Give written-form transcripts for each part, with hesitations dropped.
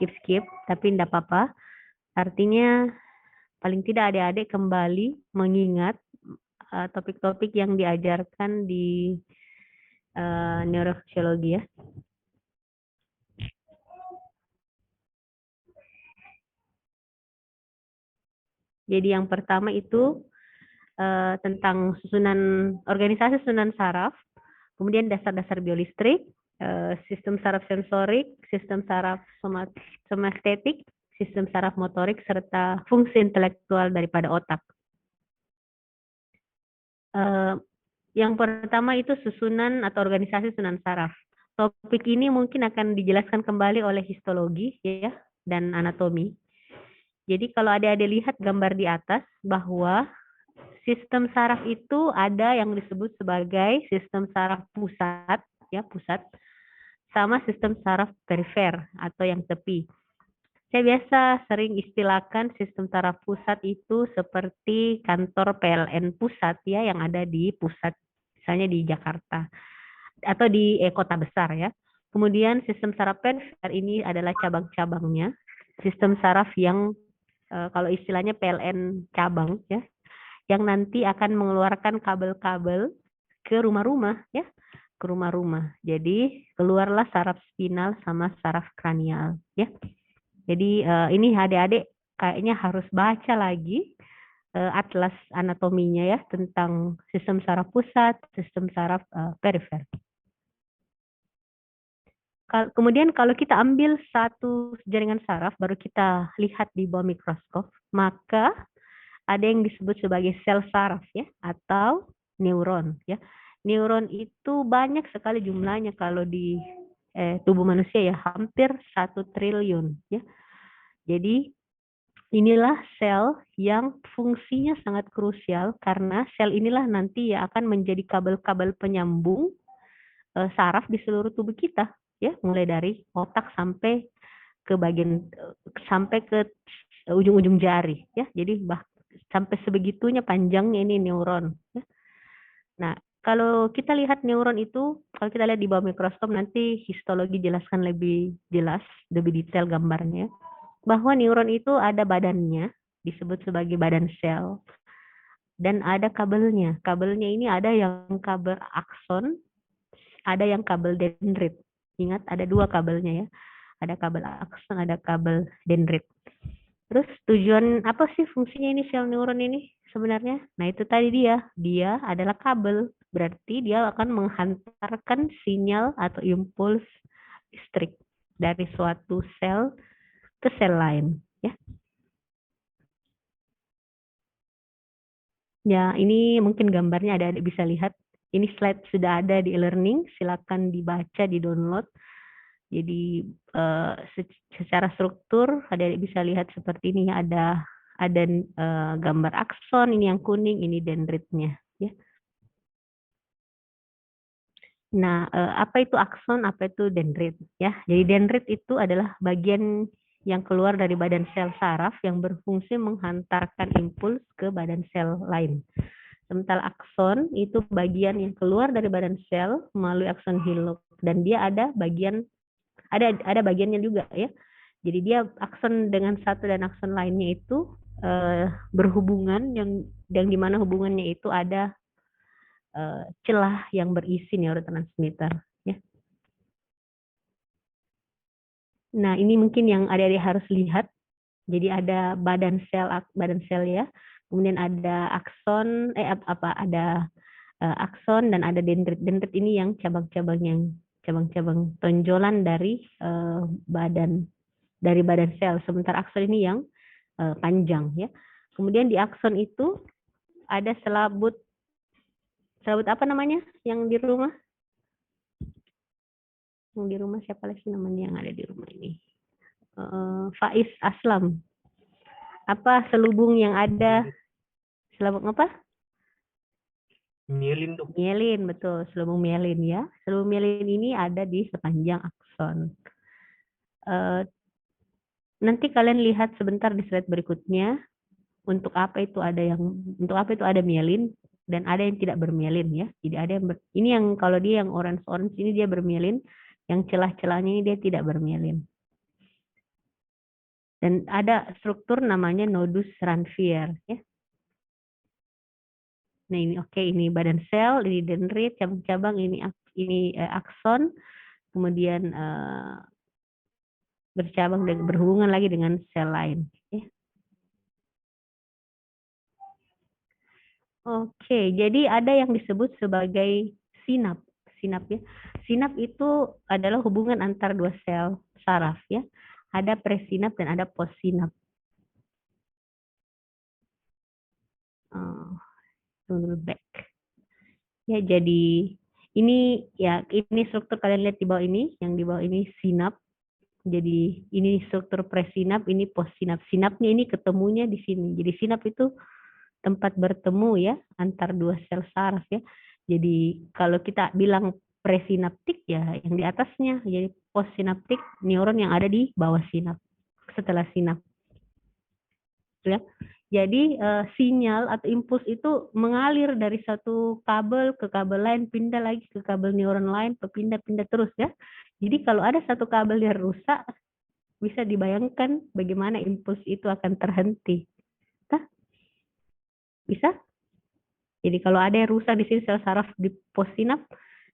skip, tapi tidak apa-apa. Artinya paling tidak adik-adik kembali mengingat topik-topik yang diajarkan di neurofisiologi ya. Jadi yang pertama itu tentang organisasi susunan saraf, kemudian dasar-dasar biolistrik, sistem saraf sensorik, sistem saraf somestetik, sistem saraf motorik, serta fungsi intelektual daripada otak. Yang pertama itu susunan atau organisasi susunan saraf. Topik ini mungkin akan dijelaskan kembali oleh histologi ya dan anatomi. Jadi kalau adik-adik lihat gambar di atas bahwa sistem saraf itu ada yang disebut sebagai sistem saraf pusat, ya pusat, sama sistem saraf perifer atau yang tepi. Saya biasa sering istilahkan sistem saraf pusat itu seperti kantor PLN pusat ya yang ada di pusat, misalnya di Jakarta atau di kota besar ya. Kemudian sistem saraf perifer ini adalah cabang-cabangnya, sistem saraf yang kalau istilahnya PLN cabang ya, yang nanti akan mengeluarkan kabel-kabel ke rumah-rumah ya, ke rumah-rumah. Jadi keluarlah saraf spinal sama saraf kranial ya. Jadi ini adik-adik kayaknya harus baca lagi atlas anatominya ya tentang sistem saraf pusat, sistem saraf perifer. Kemudian kalau kita ambil satu jaringan saraf baru kita lihat di bawah mikroskop, maka ada yang disebut sebagai sel saraf ya atau neuron ya. Neuron itu banyak sekali jumlahnya kalau di tubuh manusia ya, hampir 1 triliun ya. Jadi inilah sel yang fungsinya sangat krusial karena sel inilah nanti ya akan menjadi kabel-kabel penyambung saraf di seluruh tubuh kita ya, mulai dari otak sampai ke bagian sampai ke ujung-ujung jari ya. Jadi sampai sebegitunya panjangnya ini neuron. Ya. Nah, kalau kita lihat neuron itu, kalau kita lihat di bawah mikroskop nanti histologi jelaskan lebih jelas, lebih detail gambarnya. Bahwa neuron itu ada badannya, disebut sebagai badan sel, dan ada kabelnya. Kabelnya ini ada yang kabel akson, ada yang kabel dendrit. Ingat ada 2 kabelnya ya. Ada kabel akson, ada kabel dendrit. Terus tujuan apa sih fungsinya ini sel neuron ini sebenarnya? Nah itu tadi dia adalah kabel. Berarti dia akan menghantarkan sinyal atau impuls listrik dari suatu sel ke sel lain. Ya, ya ini mungkin gambarnya ada bisa lihat. Ini slide sudah ada di e-learning, silakan dibaca, di-download. Jadi secara struktur ada bisa lihat seperti ini ada gambar akson, ini yang kuning, ini dendritnya ya. Nah, apa itu akson, apa itu dendrit ya? Jadi dendrit itu adalah bagian yang keluar dari badan sel saraf yang berfungsi menghantarkan impuls ke badan sel lain. Sementara akson itu bagian yang keluar dari badan sel melalui akson Hillock dan dia ada bagiannya juga ya. Jadi dia akson dengan satu dan akson lainnya itu berhubungan yang dimana hubungannya itu ada celah yang berisi neurotransmitter. Ya. Nah ini mungkin yang adik-adik harus lihat. Jadi ada badan sel ya. Kemudian ada akson, ada akson dan ada dendrit. Dendrit ini yang cabang-cabang tonjolan dari badan sel. Sementara akson ini yang panjang ya. Kemudian di akson itu ada selabut apa namanya yang di rumah? Yang di rumah siapa lagi namanya yang ada di rumah ini? Faiz Aslam. Apa selubung yang ada? Selubung apa? Mielin dong. Mielin, betul. Selubung mielin ya. Selubung mielin ini ada di sepanjang akson. Nanti kalian lihat sebentar di slide berikutnya untuk apa itu ada mielin dan ada yang tidak bermielin ya. Jadi ada yang ini yang kalau dia yang orange ini dia bermielin, yang celah-celahnya ini dia tidak bermielin. Dan ada struktur namanya nodus Ranvier ya. Nah ini oke, ini badan sel, ini dendrit, cabang-cabang, ini akson, kemudian bercabang dan berhubungan lagi dengan sel lain. Ya. Oke, jadi ada yang disebut sebagai sinap. Sinap ya. Sinap itu adalah hubungan antar dua sel saraf ya. Ada presinap dan ada postsinap. Tunggu back. Ya, jadi ini struktur kalian lihat di bawah ini, yang di bawah ini sinap. Jadi ini struktur presinap, ini postsinap. Sinapnya ini ketemunya di sini. Jadi sinap itu tempat bertemu ya antar dua sel saraf ya. Jadi kalau kita bilang presinaptik ya yang di atasnya, jadi postsinaptik neuron yang ada di bawah sinap setelah sinap. Ya. Jadi sinyal atau impuls itu mengalir dari satu kabel ke kabel lain, pindah lagi ke kabel neuron lain, pindah-pindah terus ya. Jadi kalau ada satu kabel yang rusak, bisa dibayangkan bagaimana impuls itu akan terhenti. Hah? Bisa? Jadi kalau ada yang rusak di sini sel saraf di postsinap,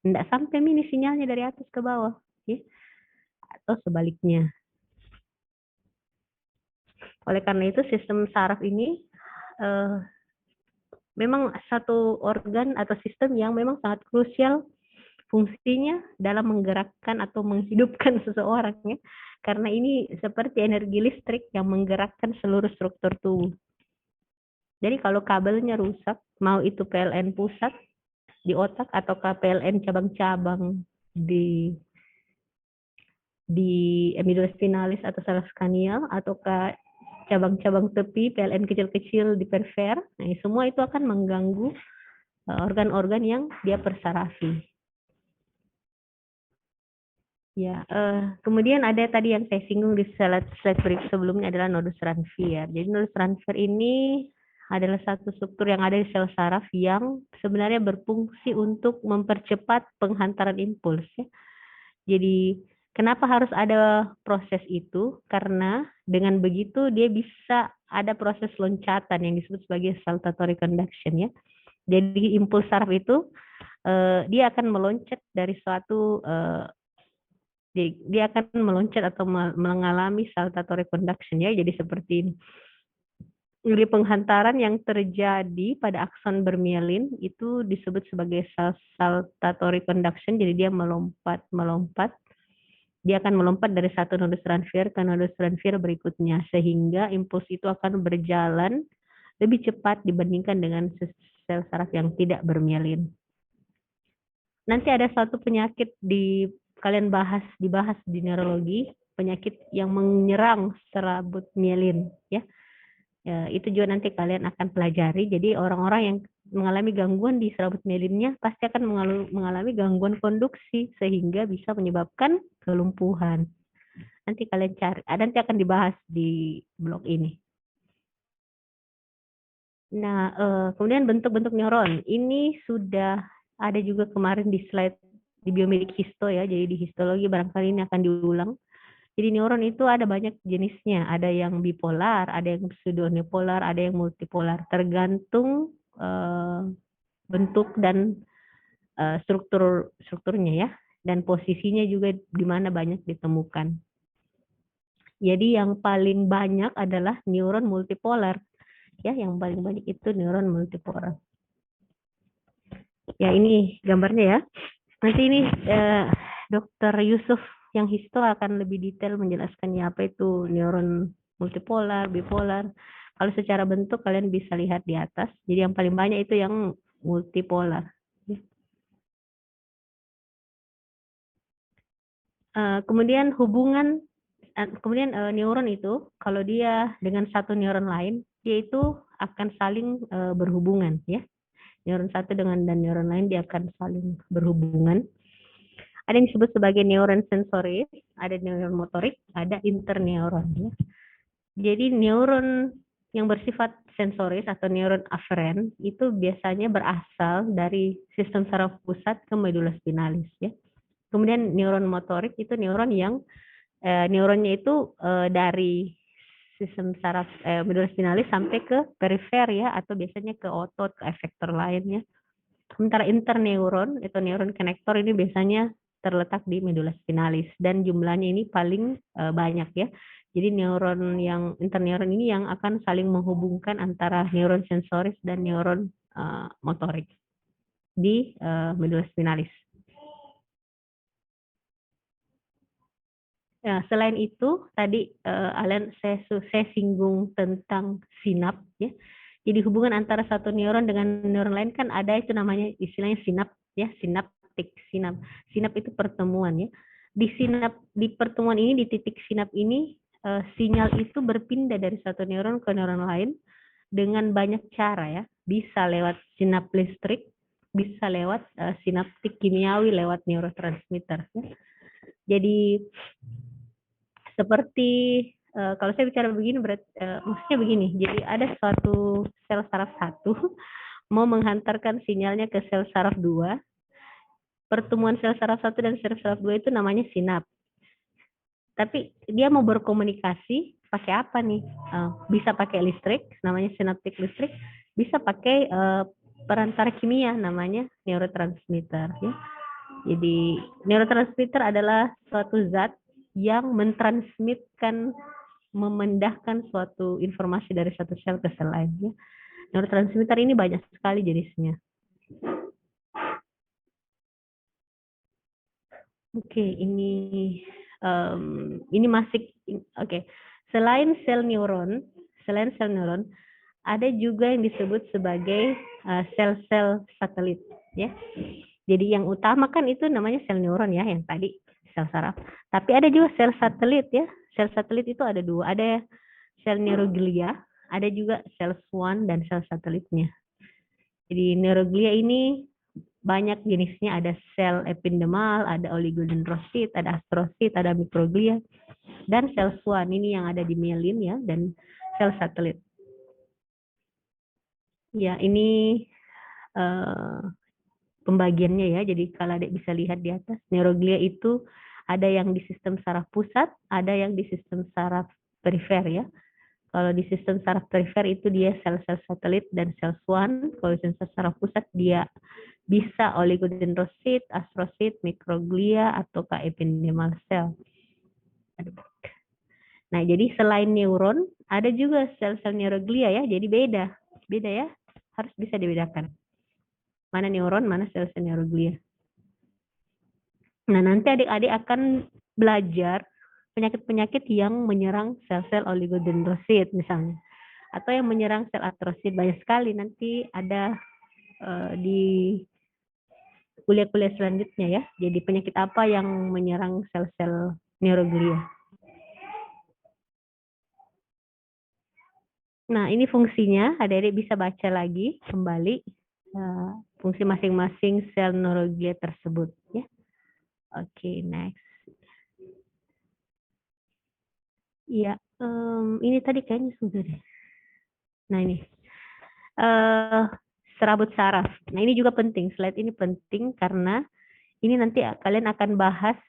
tidak sampai mini sinyalnya dari atas ke bawah, ya. Atau sebaliknya. Oleh karena itu sistem saraf ini memang satu organ atau sistem yang memang sangat krusial fungsinya dalam menggerakkan atau menghidupkan seseorang ya. Karena ini seperti energi listrik yang menggerakkan seluruh struktur tubuh. Jadi kalau kabelnya rusak, mau itu PLN pusat di otak atau PLN cabang-cabang di epidermis spinalis atau saraf kranial atau cabang-cabang tepi PLN kecil-kecil di perifer, nah semua itu akan mengganggu organ-organ yang dia persarafi. Ya, kemudian ada tadi yang saya singgung di slide sebelumnya adalah nodus Ranvier. Jadi nodus Ranvier ini adalah satu struktur yang ada di sel saraf yang sebenarnya berfungsi untuk mempercepat penghantaran impuls. Ya. Jadi kenapa harus ada proses itu? Karena dengan begitu dia bisa ada proses loncatan yang disebut sebagai saltatory conduction ya. Jadi impuls saraf itu dia akan meloncat dari suatu dia akan meloncat atau mengalami saltatory conduction ya. Jadi seperti ini. Jadi penghantaran yang terjadi pada akson bermielin itu disebut sebagai saltatory conduction. Jadi dia melompat. Dia akan melompat dari satu nodus Ranvier ke nodus Ranvier berikutnya. Sehingga impuls itu akan berjalan lebih cepat dibandingkan dengan sel saraf yang tidak bermielin. Nanti ada satu penyakit kalian dibahas di neurologi, penyakit yang menyerang serabut mielin ya. Ya, itu juga nanti kalian akan pelajari. Jadi orang-orang yang mengalami gangguan di serabut mielinnya pasti akan mengalami gangguan konduksi sehingga bisa menyebabkan kelumpuhan. Nanti kalian cari, nanti akan dibahas di blog ini. Nah, kemudian bentuk-bentuk neuron. Ini sudah ada juga kemarin di slide di biomedik histo ya. Jadi di histologi barangkali ini akan diulang. Jadi neuron itu ada banyak jenisnya. Ada yang bipolar, ada yang pseudonepolar, ada yang multipolar. Tergantung bentuk dan strukturnya ya. Dan posisinya juga di mana banyak ditemukan. Jadi yang paling banyak adalah neuron multipolar. Ya, yang paling banyak itu neuron multipolar. Ya, ini gambarnya ya. Nanti ini Dr. Yusuf yang histo akan lebih detail menjelaskan ya apa itu neuron multipolar, bipolar. Kalau secara bentuk kalian bisa lihat di atas. Jadi yang paling banyak itu yang multipolar. Kemudian neuron itu kalau dia dengan satu neuron lain, dia itu akan saling berhubungan ya. Neuron satu dengan neuron lain dia akan saling berhubungan. Ada yang disebut sebagai neuron sensoris, ada neuron motorik, ada interneuron. Ya. Jadi neuron yang bersifat sensoris atau neuron aferen itu biasanya berasal dari sistem saraf pusat ke medula spinalis. Ya. Kemudian neuron motorik itu neuron yang neuronnya itu dari sistem saraf medula spinalis sampai ke perifer ya, atau biasanya ke otot, ke efektor lainnya. Sementara interneuron atau neuron konektor ini biasanya terletak di medula spinalis dan jumlahnya ini paling banyak ya. Jadi neuron yang interneuron ini yang akan saling menghubungkan antara neuron sensoris dan neuron motorik di medula spinalis. Ya, selain itu tadi Alan saya singgung tentang sinap ya. Jadi hubungan antara satu neuron dengan neuron lain kan ada itu namanya istilahnya sinap ya, sinaptik sinap. Sinap itu pertemuan ya. Di pertemuan ini di titik sinap ini sinyal itu berpindah dari satu neuron ke neuron lain dengan banyak cara ya. Bisa lewat sinap listrik, bisa lewat sinaptik kimiawi lewat neurotransmitter ya. Jadi seperti kalau saya bicara begini maksudnya begini. Jadi ada suatu sel saraf satu mau menghantarkan sinyalnya ke sel saraf 2. Pertemuan sel saraf 1 dan sel saraf 2 itu namanya sinap. Tapi dia mau berkomunikasi pakai apa nih? Bisa pakai listrik, namanya sinaptik listrik. Bisa pakai perantara kimia, namanya neurotransmitter. Ya. Jadi neurotransmitter adalah suatu zat yang mentransmitkan, memindahkan suatu informasi dari satu sel ke sel lainnya. Neurotransmitter ini banyak sekali jenisnya. Oke, ini masih oke. Selain sel neuron, ada juga yang disebut sebagai sel-sel satelit, ya. Jadi yang utama kan itu namanya sel neuron ya, yang tadi sel saraf. Tapi ada juga sel satelit ya. Sel satelit itu ada dua, ada sel neuroglia, ada juga sel Schwann dan sel satelitnya. Jadi neuroglia ini banyak jenisnya, ada sel epidermal, ada oligodendrosit, ada astrosit, ada mikroglia, dan sel Schwann ini yang ada di mielin ya, dan sel satelit. Ya, ini pembagiannya ya. Jadi kalau Adik bisa lihat di atas, neuroglia itu ada yang di sistem saraf pusat, ada yang di sistem saraf perifer ya. Kalau di sistem saraf perifer itu dia sel-sel satelit dan sel Schwann. Kalau di sistem saraf pusat dia bisa oligodendrosit, astrosit, mikroglia, atau epidermal cell. Nah, jadi selain neuron, ada juga sel-sel neuroglia ya. Jadi beda ya. Harus bisa dibedakan. Mana neuron, mana sel-sel neuroglia. Nah, nanti adik-adik akan belajar penyakit-penyakit yang menyerang sel-sel oligodendrosit misalnya. Atau yang menyerang sel astrosit. Banyak sekali nanti ada di kuliah-kuliah selanjutnya ya. Jadi penyakit apa yang menyerang sel-sel neuroglia. Nah, ini fungsinya. Adik-adik bisa baca lagi kembali fungsi masing-masing sel neuroglia tersebut ya. Oke, next. Ya, ini tadi kayaknya sudah deh. Nah, ini serabut saraf. Nah, ini juga penting. Slide ini penting karena ini nanti kalian akan bahas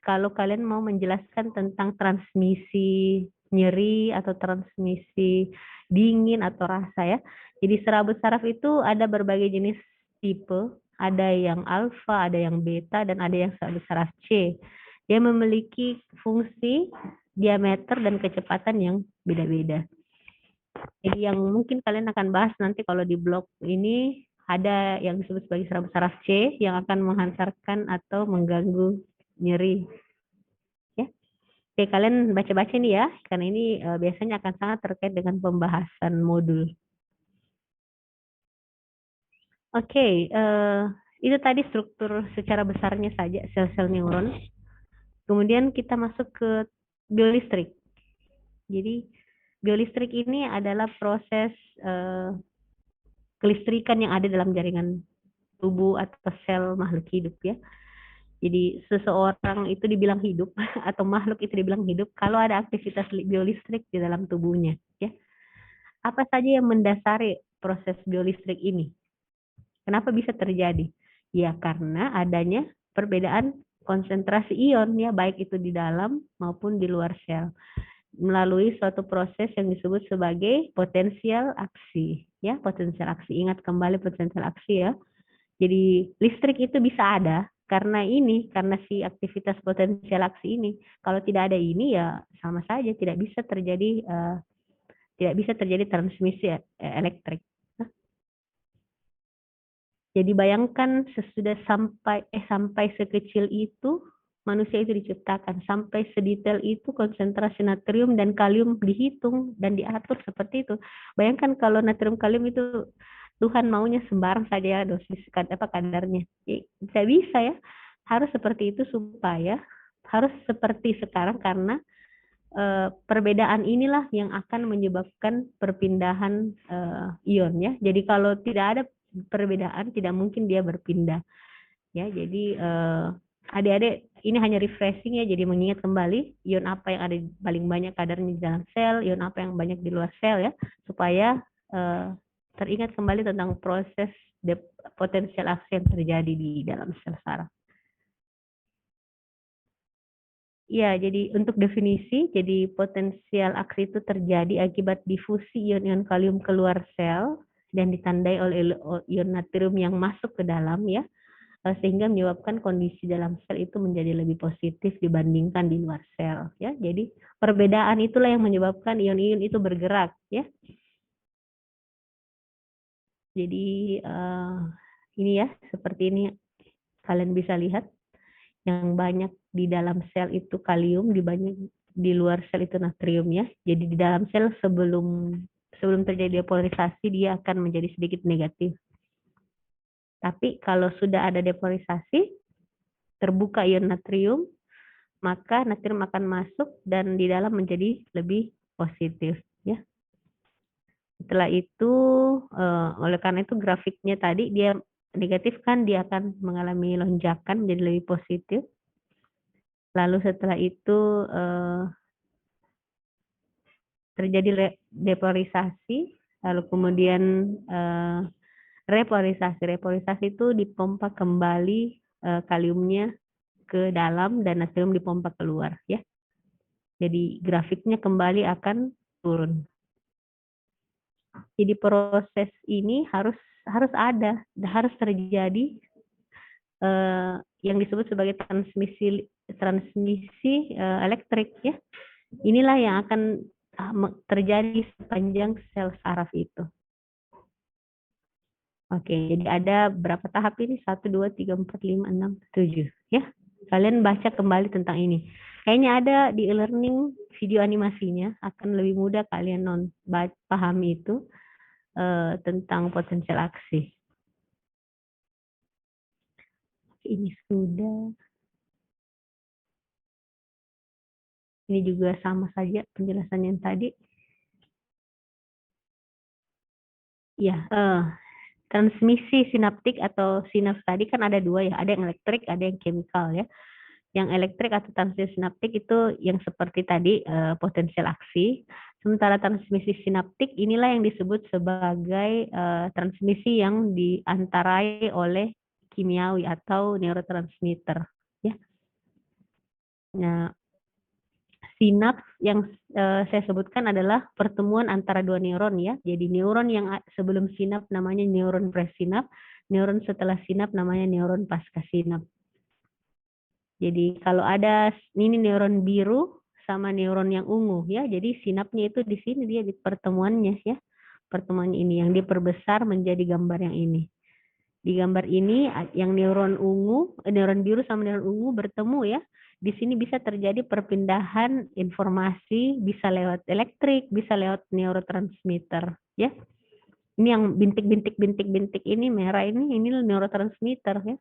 kalau kalian mau menjelaskan tentang transmisi nyeri atau transmisi dingin atau rasa ya. Jadi serabut saraf itu ada berbagai jenis tipe. Ada yang alfa, ada yang beta, dan ada yang serabut saraf C. Dia memiliki fungsi, diameter, dan kecepatan yang beda-beda. Jadi yang mungkin kalian akan bahas nanti kalau di blog ini ada yang disebut sebagai serabut saraf C yang akan menghantarkan atau mengganggu nyeri. Ya. Oke, kalian baca-baca nih ya, karena ini biasanya akan sangat terkait dengan pembahasan modul. Oke, itu tadi struktur secara besarnya saja sel-sel neuron. Kemudian kita masuk ke biolistrik. Jadi biolistrik ini adalah proses kelistrikan yang ada dalam jaringan tubuh atau sel makhluk hidup ya. Jadi seseorang itu dibilang hidup atau makhluk itu dibilang hidup kalau ada aktivitas biolistrik di dalam tubuhnya ya. Apa saja yang mendasari proses biolistrik ini? Kenapa bisa terjadi? Ya karena adanya perbedaan konsentrasi ion ya, baik itu di dalam maupun di luar sel. melalui suatu proses yang disebut sebagai potensial aksi. Ya, potensial aksi. Ingat kembali potensial aksi ya. Jadi listrik itu bisa ada karena ini, karena si aktivitas potensial aksi ini. Kalau tidak ada ini ya sama saja tidak bisa terjadi transmisi elektrik. Nah, jadi bayangkan sesudah sampai sekecil itu manusia itu diciptakan, sampai sedetail itu konsentrasi natrium dan kalium dihitung dan diatur seperti itu. Bayangkan kalau natrium kalium itu Tuhan maunya sembarang saja dosis kadarnya. Tidak bisa ya. Harus seperti itu supaya harus seperti sekarang karena perbedaan inilah yang akan menyebabkan perpindahan ion ya. Jadi kalau tidak ada perbedaan tidak mungkin dia berpindah ya. Jadi adik-adik ini hanya refreshing ya, jadi mengingat kembali ion apa yang ada paling banyak kadarnya di dalam sel, ion apa yang banyak di luar sel ya, supaya teringat kembali tentang proses potensial aksi yang terjadi di dalam sel saraf. Ya, jadi untuk definisi, jadi potensial aksi itu terjadi akibat difusi ion-ion kalium keluar sel dan ditandai oleh ion natrium yang masuk ke dalam ya, sehingga menyebabkan kondisi dalam sel itu menjadi lebih positif dibandingkan di luar sel ya. Jadi perbedaan itulah yang menyebabkan ion-ion itu bergerak ya. Jadi ini ya, seperti ini kalian bisa lihat yang banyak di dalam sel itu kalium, di luar sel itu natrium ya. Jadi di dalam sel sebelum terjadi depolarisasi dia akan menjadi sedikit negatif. Tapi kalau sudah ada depolarisasi, terbuka ion natrium, maka natrium akan masuk dan di dalam menjadi lebih positif ya. Setelah itu oleh karena itu grafiknya tadi dia negatif kan, dia akan mengalami lonjakan menjadi lebih positif. Lalu setelah itu terjadi depolarisasi, lalu kemudian repolarisasi. Repolarisasi itu dipompa kembali kaliumnya ke dalam dan natrium dipompa keluar ya. Jadi grafiknya kembali akan turun. Jadi proses ini harus terjadi yang disebut sebagai transmisi elektrik ya. Inilah yang akan terjadi sepanjang sel saraf itu. Oke, jadi ada berapa tahap ini? 1, 2, 3, 4, 5, 6, 7. Ya, kalian baca kembali tentang ini. Kayaknya ada di e-learning video animasinya, akan lebih mudah kalian pahami itu tentang potensial aksi. Ini sudah. Ini juga sama saja penjelasan yang tadi. Ya, transmisi sinaptik atau sinaps tadi kan ada dua ya, ada yang elektrik, ada yang chemical ya. Yang elektrik atau transmisi sinaptik itu yang seperti tadi potensial aksi. Sementara transmisi sinaptik inilah yang disebut sebagai transmisi yang diantarai oleh kimiawi atau neurotransmitter. Ya. Nah, sinaps yang saya sebutkan adalah pertemuan antara dua neuron ya. Jadi neuron yang sebelum sinap namanya neuron presinap, neuron setelah sinap namanya neuron pasca sinap. Jadi kalau ada ini neuron biru sama neuron yang ungu ya. Jadi sinapnya itu di sini dia di pertemuannya ya. Pertemuan ini yang diperbesar menjadi gambar yang ini. Di gambar ini yang neuron biru sama neuron ungu bertemu ya. Di sini bisa terjadi perpindahan informasi, bisa lewat elektrik, bisa lewat neurotransmitter ya. Ini yang bintik-bintik ini merah ini neurotransmitter ya.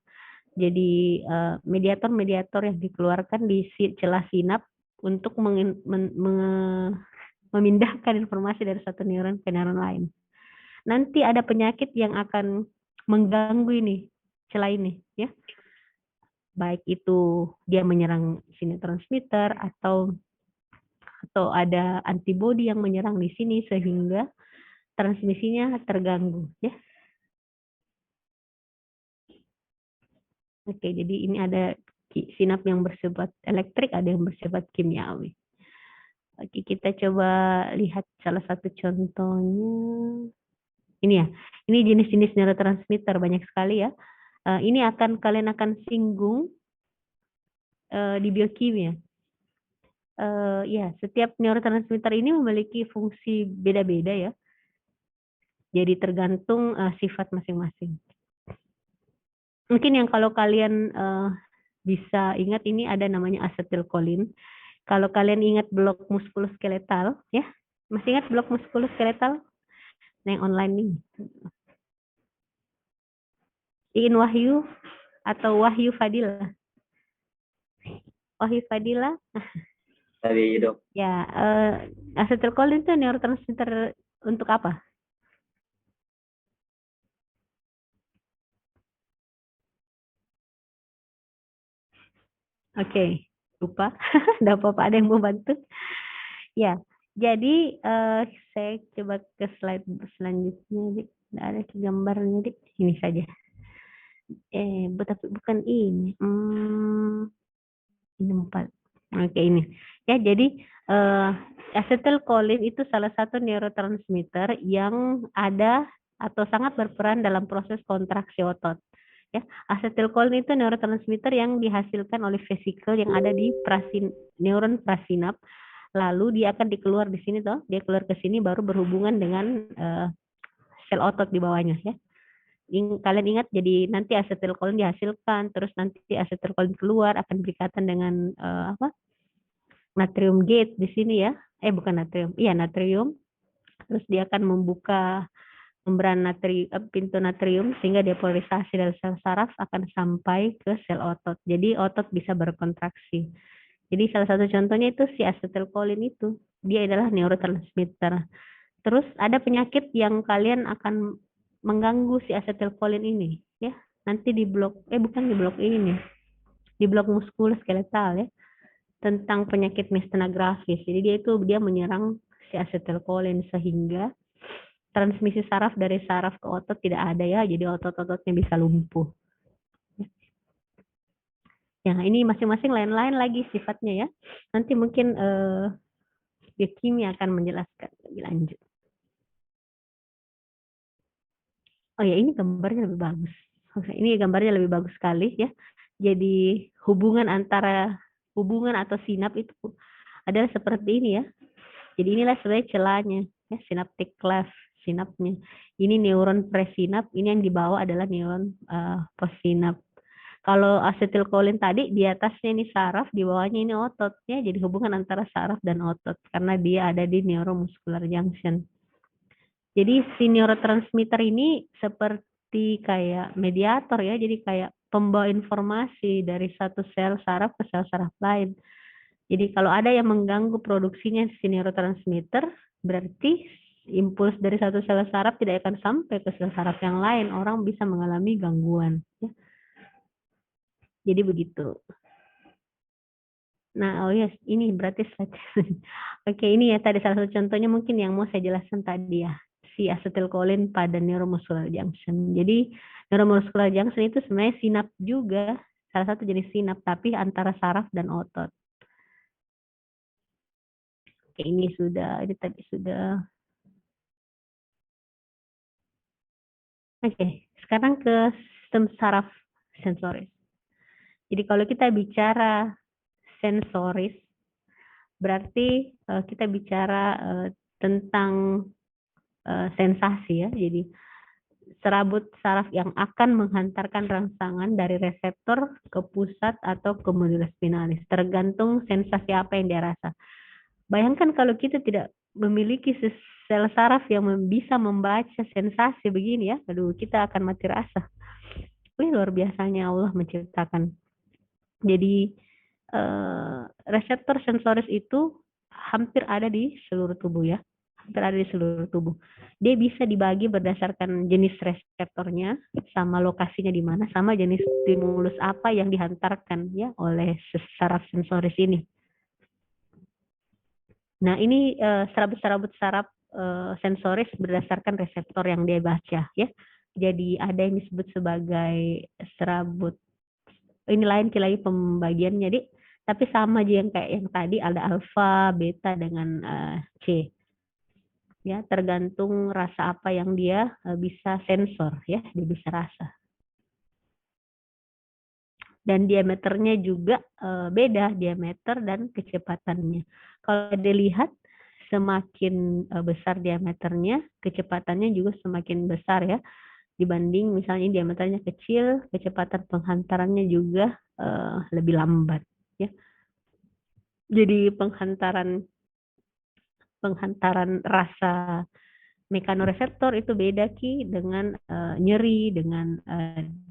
Jadi mediator-mediator yang dikeluarkan di celah sinap untuk memindahkan informasi dari satu neuron ke neuron lain. Nanti ada penyakit yang akan mengganggu ini celah ini ya. Baik itu dia menyerang neurotransmitter atau ada antibodi yang menyerang di sini sehingga transmisinya terganggu ya. Oke, jadi ini ada sinap yang bersifat elektrik, ada yang bersifat kimiawi. Oke, kita coba lihat salah satu contohnya. Ini ya, ini jenis-jenis neurotransmitter banyak sekali ya. Ini kalian akan singgung di biokimia. Ya, setiap neurotransmitter ini memiliki fungsi beda-beda ya. Jadi tergantung sifat masing-masing. Mungkin yang kalau kalian bisa ingat ini ada namanya asetilkolin. Kalau kalian ingat blok muskuloskeletal, ya, masih ingat blok muskuloskeletal? Nah, yang online nih. Iin Wahyu atau Wahyu Fadila? Wahyu Fadila? Tadi dok. Ya, asetilkolin itu neurotransmitter untuk apa? Oke, lupa. Tidak apa-apa, ada yang mau bantu? Ya, jadi saya coba ke slide selanjutnya, Dik. Nggak ada gambarnya, Dik. Ini saja. Tapi bukan ini. Ini 4. Oke, ini. Ya, jadi acetylcholine itu salah satu neurotransmitter yang ada atau sangat berperan dalam proses kontraksi otot. Ya, acetylcholine itu neurotransmitter yang dihasilkan oleh vesikel yang ada di neuron prasinap. Lalu dia akan dikeluar di sini toh, dia keluar ke sini baru berhubungan dengan sel otot di bawahnya ya. Kalian ingat, jadi nanti asetilkolin dihasilkan, terus nanti asetilkolin keluar akan berikatan dengan natrium gate di sini ya. Bukan natrium, iya natrium. Terus dia akan membuka membran pintu natrium sehingga depolarisasi dari sel saraf akan sampai ke sel otot. Jadi otot bisa berkontraksi. Jadi salah satu contohnya itu si asetilkolin itu. Dia adalah neurotransmitter. Terus ada penyakit yang kalian akan mengganggu si asetilkolin ini ya. Nanti di blok bukan di blok ini. Di blok muskuloskeletal ya. Tentang penyakit miastenia gravis. Jadi dia menyerang si asetilkolin sehingga transmisi saraf dari saraf ke otot tidak ada ya. Jadi otot-ototnya bisa lumpuh. Ya, ini masing-masing lain-lain lagi sifatnya ya. Nanti mungkin biokimia akan menjelaskan lebih lanjut. Oh ya, ini gambarnya lebih bagus. Oke, ini gambarnya lebih bagus sekali ya. Jadi hubungan atau sinap itu adalah seperti ini ya. Jadi inilah sebenarnya celahnya ya, synaptic cleft, sinapnya. Ini neuron presinap, ini yang di bawah adalah neuron postsinap. Kalau asetilkolin tadi di atasnya ini saraf, di bawahnya ini otot ya. Jadi hubungan antara saraf dan otot karena dia ada di neuromuscular junction. Jadi si neurotransmitter ini seperti kayak mediator ya, jadi kayak pembawa informasi dari satu sel saraf ke sel saraf lain. Jadi kalau ada yang mengganggu produksinya si neurotransmitter, berarti impuls dari satu sel saraf tidak akan sampai ke sel saraf yang lain. Orang bisa mengalami gangguan. Ya. Jadi begitu. Nah, oh yes, ini berarti slide. Oke, ini ya tadi salah satu contohnya mungkin yang mau saya jelaskan tadi ya, si asetilkolin pada neuromuscular junction. Jadi neuromuscular junction itu sebenarnya sinap juga, salah satu jenis sinap, tapi antara saraf dan otot. Oke, ini tadi sudah. Oke, sekarang ke sistem saraf sensoris. Jadi kalau kita bicara sensoris, berarti kita bicara tentang sensasi ya. Jadi serabut saraf yang akan menghantarkan rangsangan dari reseptor ke pusat atau ke modulus spinalis, tergantung sensasi apa yang dia rasa. Bayangkan kalau kita tidak memiliki sel saraf yang bisa membaca sensasi begini ya, aduh kita akan mati rasa. Luar biasanya Allah menciptakan. Jadi reseptor sensoris itu hampir ada di seluruh tubuh ya, hampir ada di seluruh tubuh. Dia bisa dibagi berdasarkan jenis reseptornya, sama lokasinya di mana, sama jenis stimulus apa yang dihantarkan ya oleh saraf sensoris ini. Nah ini serabut-serabut saraf sensoris berdasarkan reseptor yang dia baca ya. Jadi ada yang disebut sebagai serabut. Ini lain lagi pembagian. Jadi Tapi sama aja yang kayak yang tadi ada alfa, beta dengan C. Ya, tergantung rasa apa yang dia bisa sensor ya, dia bisa rasa. Dan diameternya juga beda, diameter dan kecepatannya. Kalau dilihat semakin besar diameternya, kecepatannya juga semakin besar ya, dibanding misalnya diameternya kecil, kecepatan penghantarannya juga lebih lambat ya. Jadi penghantaran rasa mekanoreseptor itu beda Ki dengan nyeri, dengan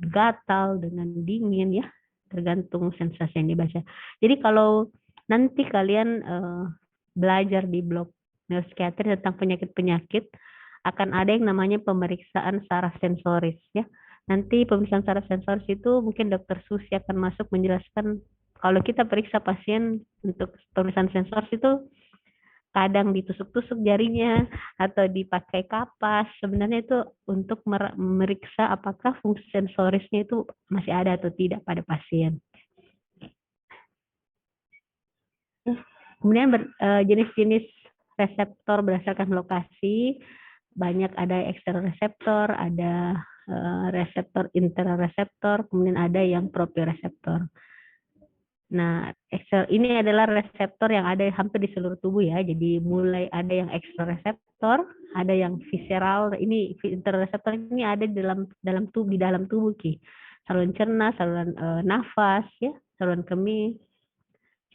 gatal, dengan dingin ya, tergantung sensasi yang dibaca. Jadi kalau nanti kalian belajar di blog neuropsikiatri tentang penyakit-penyakit, akan ada yang namanya pemeriksaan saraf sensoris ya. Nanti pemeriksaan saraf sensoris itu mungkin Dokter Susi akan masuk menjelaskan kalau kita periksa pasien untuk pemeriksaan sensoris itu kadang ditusuk-tusuk jarinya atau dipakai kapas. Sebenarnya itu untuk meriksa apakah fungsi sensorisnya itu masih ada atau tidak pada pasien. Kemudian jenis-jenis reseptor berdasarkan lokasi, banyak ada eksteroreseptor, ada reseptor interoreseptor, kemudian ada yang proprioreseptor. Nah, ini adalah reseptor yang ada hampir di seluruh tubuh ya. Jadi mulai ada yang ekstrareseptor, ada yang visceral. Ini interoreseptor ini ada di dalam tubuh Ki. Saluran cerna, saluran nafas ya, saluran kemih.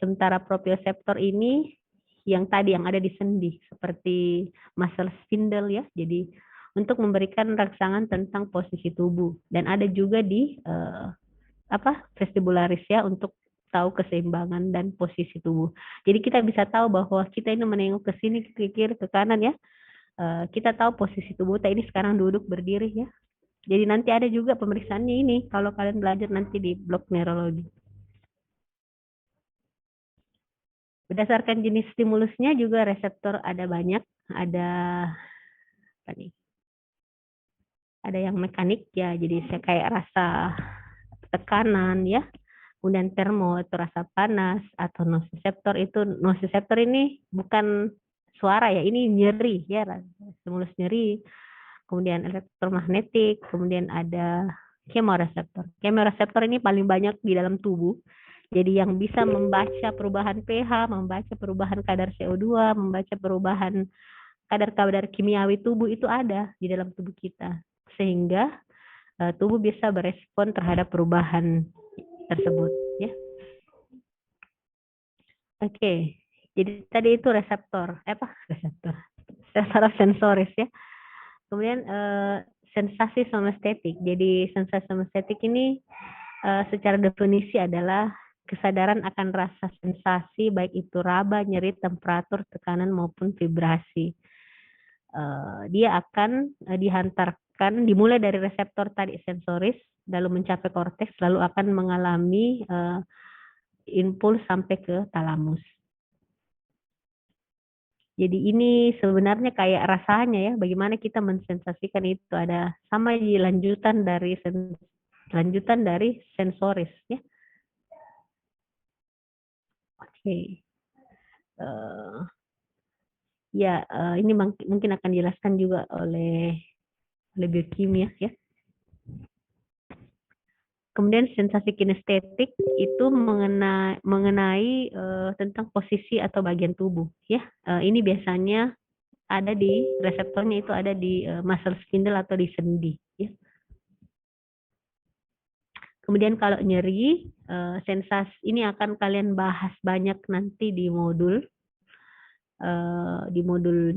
Sementara proprioceptor ini yang tadi yang ada di sendi seperti muscle spindle ya. Jadi untuk memberikan rangsangan tentang posisi tubuh dan ada juga di vestibularis ya untuk tahu keseimbangan dan posisi tubuh. Jadi kita bisa tahu bahwa kita ini menengok ke sini, ke kiri, ke kanan ya. Kita tahu posisi tubuh kita ini sekarang duduk berdiri ya. Jadi nanti ada juga pemeriksaannya ini kalau kalian belajar nanti di blok neurologi. Berdasarkan jenis stimulusnya juga reseptor ada banyak, ada apa nih? Ada yang mekanik ya, jadi saya kayak rasa tekanan ya. Kemudian termo itu rasa panas, atau nociceptor ini bukan suara ya, ini nyeri ya, stimulus nyeri. Kemudian elektromagnetik, kemudian ada kemoreseptor. Kemoreseptor ini paling banyak di dalam tubuh. Jadi yang bisa membaca perubahan pH, membaca perubahan kadar CO2, membaca perubahan kadar-kadar kimiawi tubuh itu ada di dalam tubuh kita. Sehingga tubuh bisa berespon terhadap perubahan tersebut ya. Oke. Jadi tadi itu reseptor saraf sensoris ya. Kemudian sensasi somestetik. Jadi sensasi somestetik ini secara definisi adalah kesadaran akan rasa sensasi baik itu raba, nyeri, temperatur, tekanan maupun vibrasi. Dia akan dihantarkan dimulai dari reseptor tadi sensoris lalu mencapai korteks lalu akan mengalami impuls sampai ke talamus. Jadi ini sebenarnya kayak rasanya ya, bagaimana kita mensensasikan itu ada sama di lanjutan dari sensoris ya. Oke. Ini mungkin akan dijelaskan juga oleh biokimia ya. Kemudian sensasi kinestetik itu mengenai tentang posisi atau bagian tubuh ya. Ini biasanya ada di reseptornya itu ada di muscle spindle atau di sendi ya. Kemudian kalau nyeri, sensasi ini akan kalian bahas banyak nanti di modul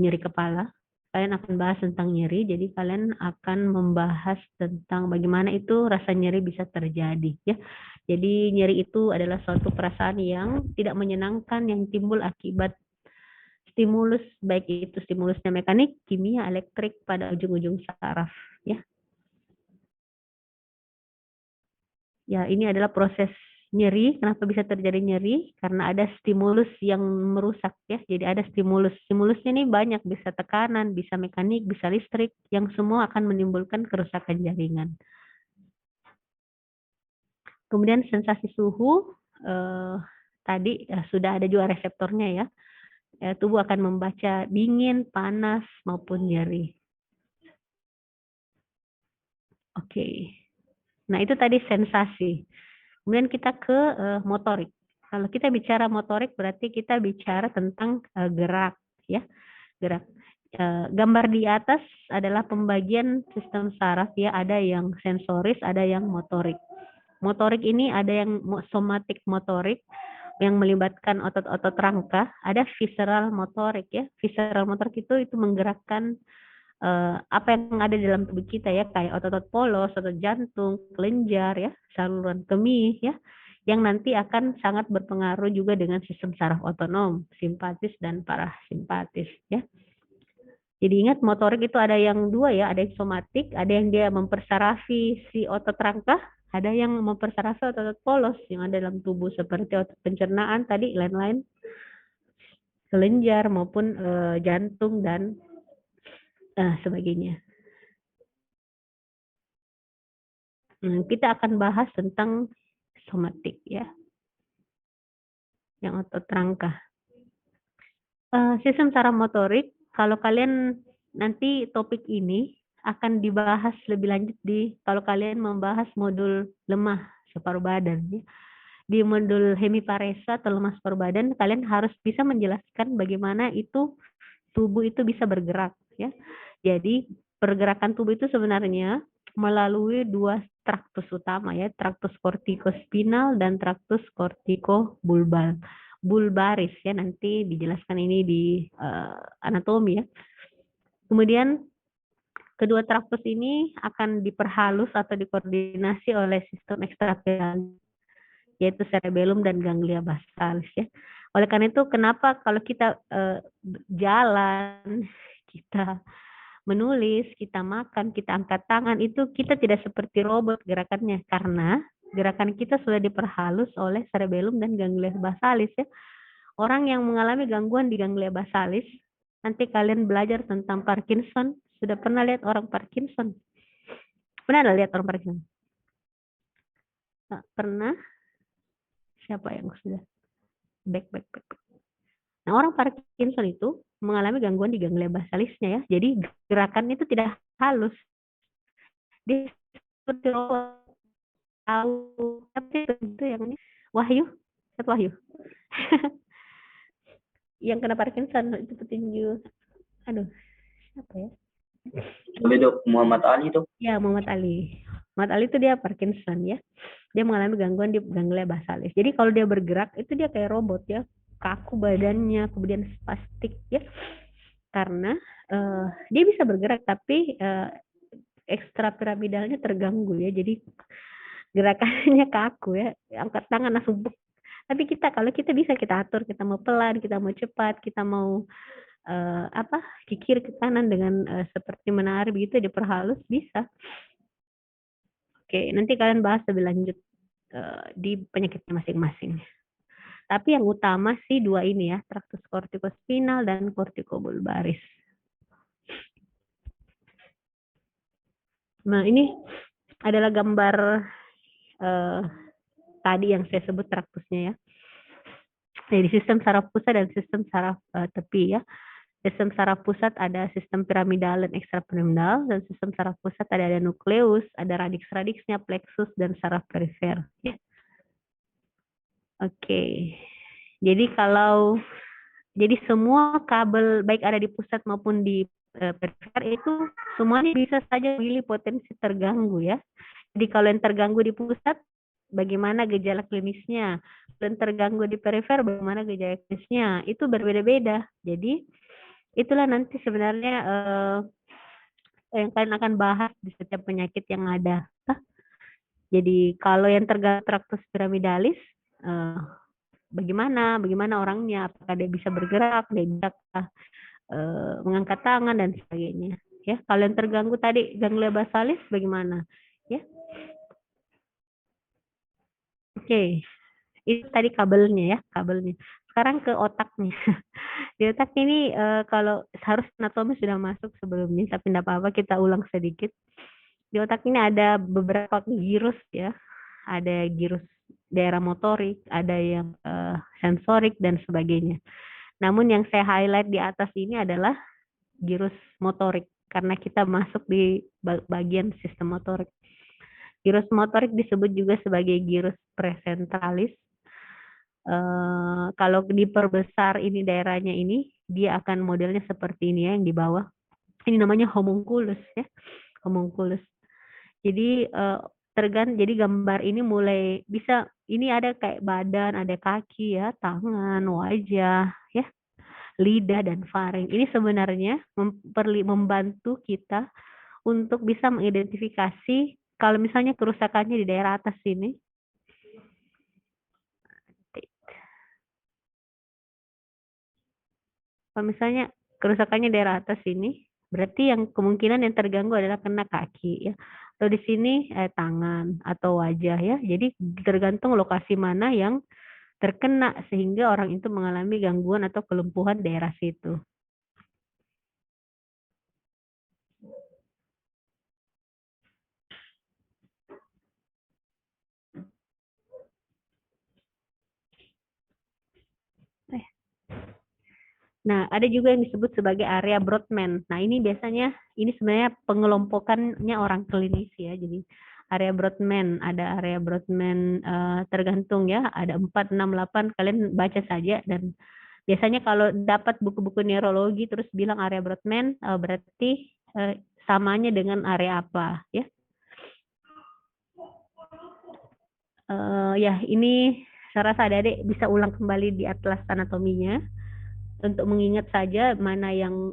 nyeri kepala. Kalian akan bahas tentang nyeri, jadi kalian akan membahas tentang bagaimana itu rasa nyeri bisa terjadi ya. Jadi nyeri itu adalah suatu perasaan yang tidak menyenangkan yang timbul akibat stimulus, baik itu stimulusnya mekanik, kimia, elektrik pada ujung-ujung saraf ya. Ya, ini adalah proses nyeri. Kenapa bisa terjadi nyeri? Karena ada stimulus yang merusak ya. Jadi ada stimulus. Stimulusnya ini banyak, bisa tekanan, bisa mekanik, bisa listrik, yang semua akan menimbulkan kerusakan jaringan. Kemudian sensasi suhu, tadi sudah ada juga reseptornya ya. Tubuh akan membaca dingin, panas, maupun nyeri. Oke. Nah, itu tadi sensasi. Kemudian kita ke motorik. Kalau kita bicara motorik berarti kita bicara tentang gerak ya, gerak. Gambar di atas adalah pembagian sistem saraf ya, ada yang sensoris, ada yang motorik. Motorik ini ada yang somatik motorik yang melibatkan otot-otot rangka, ada visceral motorik ya. Visceral motorik itu menggerakkan apa yang ada dalam tubuh kita ya, kayak otot-otot polos, otot jantung, kelenjar ya, saluran kemih ya, yang nanti akan sangat berpengaruh juga dengan sistem saraf otonom, simpatis dan parasimpatis ya. Jadi ingat motorik itu ada yang dua ya, ada yang somatik, ada yang dia mempersarafi si otot rangka, ada yang mempersarafi otot-otot polos yang ada dalam tubuh seperti otot pencernaan tadi, lain-lain, kelenjar maupun jantung dan sebagainya. Kita akan bahas tentang somatik ya, yang otot rangka. Sistem saraf motorik, kalau kalian nanti topik ini akan dibahas lebih lanjut kalau kalian membahas modul lemah separuh badan ya. Di modul hemiparesa atau lemah separuh badan, kalian harus bisa menjelaskan bagaimana itu tubuh itu bisa bergerak ya. Jadi pergerakan tubuh itu sebenarnya melalui dua traktus utama ya, traktus kortikospinal dan traktus kortikobulbaris ya, nanti dijelaskan ini di anatomi ya. Kemudian kedua traktus ini akan diperhalus atau dikoordinasi oleh sistem ekstrapiramidal yaitu cerebellum dan ganglia basalis ya. Oleh karena itu kenapa kalau kita jalan, kita menulis, kita makan, kita angkat tangan, itu kita tidak seperti robot gerakannya, karena gerakan kita sudah diperhalus oleh cerebellum dan ganglia basalis ya. Orang yang mengalami gangguan di ganglia basalis, nanti kalian belajar tentang Parkinson, sudah pernah lihat orang Parkinson? Pernah lihat orang Parkinson? Nah, pernah? Siapa yang sudah? Back. Nah, orang Parkinson itu mengalami gangguan di ganglia basalisnya ya. Jadi gerakannya itu tidak halus. Dia seperti robot. Tahu tapi itu yang ini Wahyu, satu Wahyu. Yang kena Parkinson itu petinju. Aduh, siapa ya? Dok, Muhammad Ali tuh. Ya, Muhammad Ali. Muhammad Ali itu dia Parkinson ya. Dia mengalami gangguan di ganglia basalis. Jadi kalau dia bergerak itu dia kayak robot ya, kaku badannya, kemudian spastik ya. Karena dia bisa bergerak tapi ekstrapiramidalnya terganggu ya. Jadi gerakannya kaku ya, angkat tangan langsung buk. Tapi kalau kita bisa kita atur, kita mau pelan, kita mau cepat, kita mau ke kiri ke kanan dengan seperti menari begitu diperhalus bisa. Oke, nanti kalian bahas lebih lanjut di penyakitnya masing-masing. Tapi yang utama sih dua ini ya, traktus kortikospinal dan kortikobulbaris. Nah, ini adalah gambar tadi yang saya sebut traktusnya ya. Jadi sistem saraf pusat dan sistem saraf tepi ya. Sistem saraf pusat ada sistem piramidal dan ekstrapiramidal, dan sistem saraf pusat ada nukleus, ada radix-radixnya, plexus, dan saraf perifer. Ya. Oke. Jadi semua kabel baik ada di pusat maupun di perifer itu semuanya bisa saja memilih potensi terganggu ya. Jadi kalau yang terganggu di pusat, bagaimana gejala klinisnya? Dan terganggu di perifer, bagaimana gejala klinisnya? Itu berbeda-beda. Jadi itulah nanti sebenarnya yang kalian akan bahas di setiap penyakit yang ada. Jadi kalau yang terganggu traktus piramidalis, bagaimana orangnya? Apakah dia bisa bergerak, dia bisa mengangkat tangan dan sebagainya. Ya, kalau yang terganggu tadi ganglia basalis, bagaimana? Ya, oke. Itu tadi kabelnya ya, kabelnya. Sekarang ke otaknya. Di otak ini kalau harus anatomi sudah masuk sebelumnya, tapi tidak apa-apa kita ulang sedikit. Di otak ini ada beberapa girus ya. Ada girus daerah motorik, ada yang sensorik dan sebagainya. Namun yang saya highlight di atas ini adalah gyrus motorik karena kita masuk di bagian sistem motorik. Gyrus motorik disebut juga sebagai gyrus presentralis. Kalau diperbesar ini daerahnya ini, dia akan modelnya seperti ini ya, yang di bawah. Ini namanya homunculus ya, homunculus. Jadi jadi gambar ini mulai bisa, ini ada kayak badan, ada kaki ya, tangan, wajah ya, lidah dan faring. Ini sebenarnya membantu kita untuk bisa mengidentifikasi kalau misalnya kerusakannya di daerah atas sini. Kalau misalnya kerusakannya daerah atas sini, berarti yang kemungkinan yang terganggu adalah kena kaki ya. Atau di sini tangan atau wajah ya. Jadi tergantung lokasi mana yang terkena sehingga orang itu mengalami gangguan atau kelumpuhan daerah situ. Nah, ada juga yang disebut sebagai area Brodmann. Nah, ini biasanya, ini sebenarnya pengelompokannya orang klinis ya. Jadi, area Brodmann, ada area Brodmann tergantung ya, ada 4, 6, 8, kalian baca saja. Dan biasanya kalau dapat buku-buku neurologi terus bilang area Brodmann, berarti samanya dengan area apa ya. Ya, ini saya rasa adik-adik bisa ulang kembali di atlas anatominya untuk mengingat saja mana yang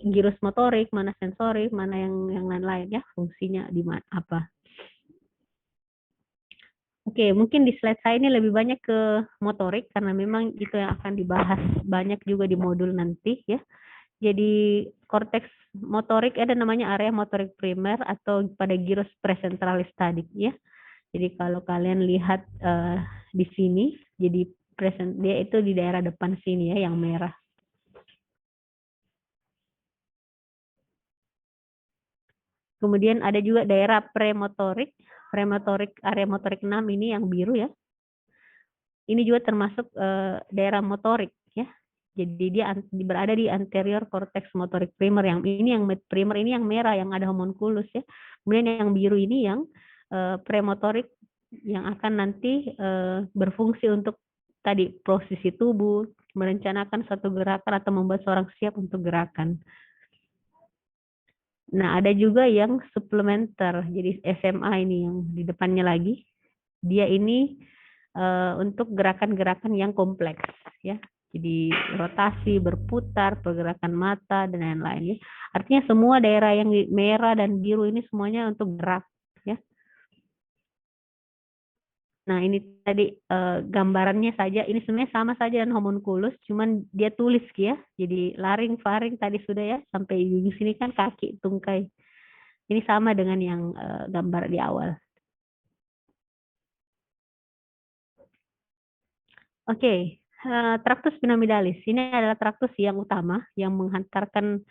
gyrus motorik, mana sensorik, mana yang lain-lain ya, fungsinya di mana apa. Oke, mungkin di slide saya ini lebih banyak ke motorik karena memang itu yang akan dibahas banyak juga di modul nanti ya. Jadi korteks motorik ada namanya area motorik primer atau pada gyrus presentralis tadi ya. Jadi kalau kalian lihat di sini, jadi dia itu di daerah depan sini ya yang merah. Kemudian ada juga daerah premotorik, area motorik 6 ini yang biru ya. Ini juga termasuk daerah motorik ya. Jadi dia berada di anterior cortex motorik primer, yang ini yang primer ini yang merah yang ada homunculus ya. Kemudian yang biru ini yang premotorik yang akan nanti berfungsi untuk tadi posisi tubuh, merencanakan suatu gerakan atau membuat seorang siap untuk gerakan. Nah, ada juga yang suplementer, jadi SMA ini yang di depannya lagi. Dia ini untuk gerakan-gerakan yang kompleks, ya. Jadi rotasi, berputar, pergerakan mata, dan lain-lain. Ya. Artinya semua daerah yang merah dan biru ini semuanya untuk gerak, ya. Nah, ini tadi gambarannya saja, ini sebenarnya sama saja dengan homunculus, cuman dia tulis ya. Jadi laring, faring tadi sudah ya, sampai di sini kan kaki, tungkai. Ini sama dengan yang gambar di awal. Oke, traktus piramidales. Ini adalah traktus yang utama yang menghantarkan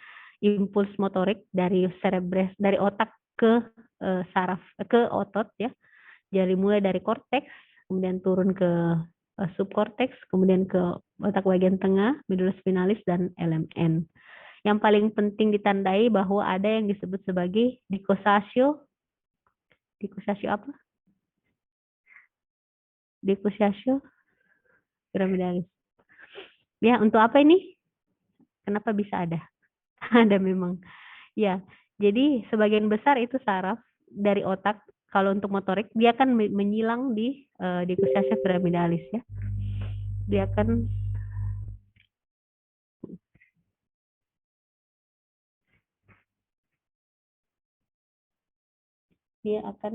impuls motorik dari cerebres, dari otak ke saraf, ke otot ya. Jadi mulai dari korteks, kemudian turun ke subkorteks, kemudian ke otak bagian tengah, medulla spinalis dan LMN. Yang paling penting ditandai bahwa ada yang disebut sebagai dissociatio. Dissociatio apa? Dissociatio piramidalis. Ya, untuk apa ini? Kenapa bisa ada? Ada memang. Ya, jadi sebagian besar itu saraf dari otak. Kalau untuk motorik, dia akan menyilang di dissociatio piramidalis ya. Dia akan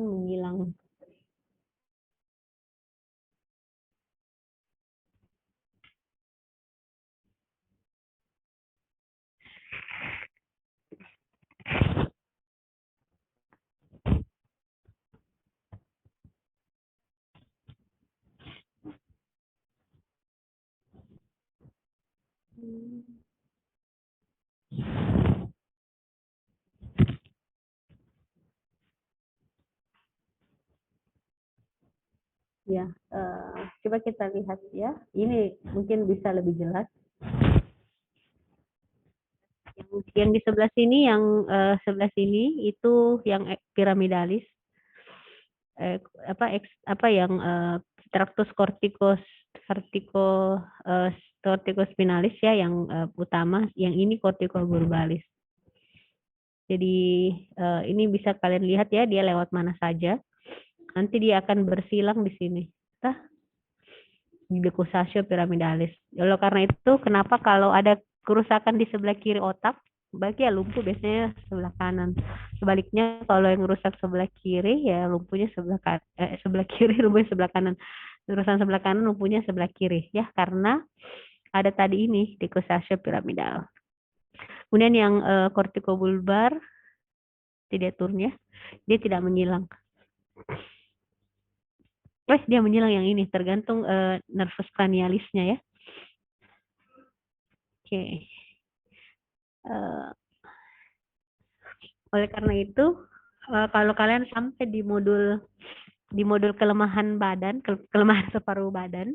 menghilang. Ya, coba kita lihat ya. Ini mungkin bisa lebih jelas. Yang di sebelah sini, sebelah sini itu yang piramidalis. Yang tractus corticospinalis ya, yang utama. Yang ini corticobulbaris. Jadi ini bisa kalian lihat ya, dia lewat mana saja. Nanti dia akan bersilang di sini. Di decussatio piramidalis. Lalu karena itu, kenapa kalau ada kerusakan di sebelah kiri otak, bagi ya lumpuh biasanya sebelah kanan. Sebaliknya kalau yang rusak sebelah kiri ya lumpuhnya sebelah kiri, lumpuhnya sebelah kanan. Urusan sebelah kanan lumpuhnya sebelah kiri ya, karena ada tadi ini decussatio piramidal. Kemudian yang corticobulbar tidak turun ya, dia tidak menyilang. Terus dia menyilang yang ini, tergantung nervus cranialisnya ya. Oke. Oleh karena itu, kalau kalian sampai di modul kelemahan badan, kelemahan separuh badan,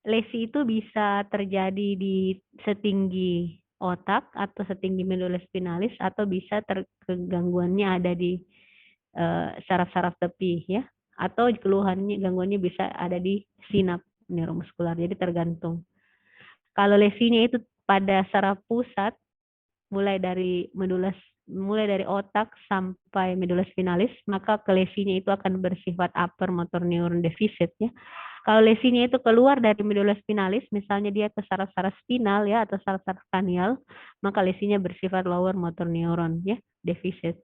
lesi itu bisa terjadi di setinggi otak atau setinggi medula spinalis, atau bisa gangguannya ada di saraf-saraf tepi ya, atau gangguannya bisa ada di sinap neuromuskular. Jadi tergantung. Kalau lesinya itu pada saraf pusat, mulai dari otak sampai medula spinalis, maka lesinya itu akan bersifat upper motor neuron deficit ya. Kalau lesinya itu keluar dari medula spinalis, misalnya dia ke saraf-saraf spinal ya, atau saraf-saraf kranial, maka lesinya bersifat lower motor neuron ya, deficit.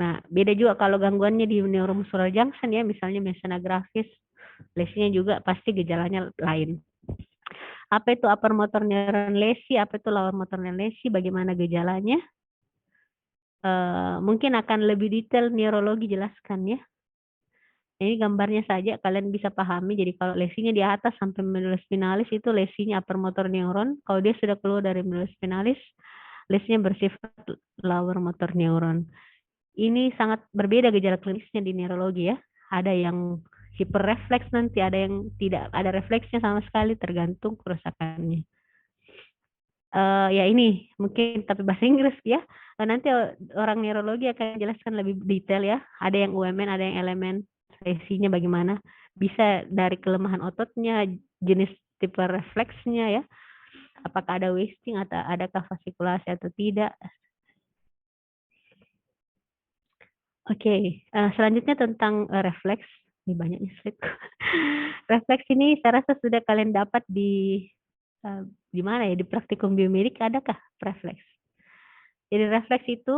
Nah, beda juga kalau gangguannya di neuromuscular junction ya, misalnya mesena gravis, lesinya juga pasti gejalanya lain. Apa itu upper motor neuron lesi, apa itu lower motor neuron lesi, bagaimana gejalanya? Mungkin akan lebih detail neurologi jelaskan ya. Ini gambarnya saja kalian bisa pahami. Jadi kalau lesinya di atas sampai medula spinalis, itu lesinya upper motor neuron. Kalau dia sudah keluar dari medula spinalis, lesinya bersifat lower motor neuron. Ini sangat berbeda gejala klinisnya di neurologi ya. Ada yang hiperrefleks, nanti ada yang tidak ada refleksnya sama sekali, tergantung kerusakannya. Ya ini mungkin tapi bahasa Inggris ya. Nanti orang neurologi akan jelaskan lebih detail ya. Ada yang UMN, ada yang elemen, lesinya bagaimana. Bisa dari kelemahan ototnya, jenis tipe refleksnya ya. Apakah ada wasting atau adakah fasikulasi atau tidak. Oke, selanjutnya tentang refleks. Ini banyaknya slide. Refleks ini saya rasa sudah kalian dapat di mana ya, di praktikum biomedik adakah refleks? Jadi refleks itu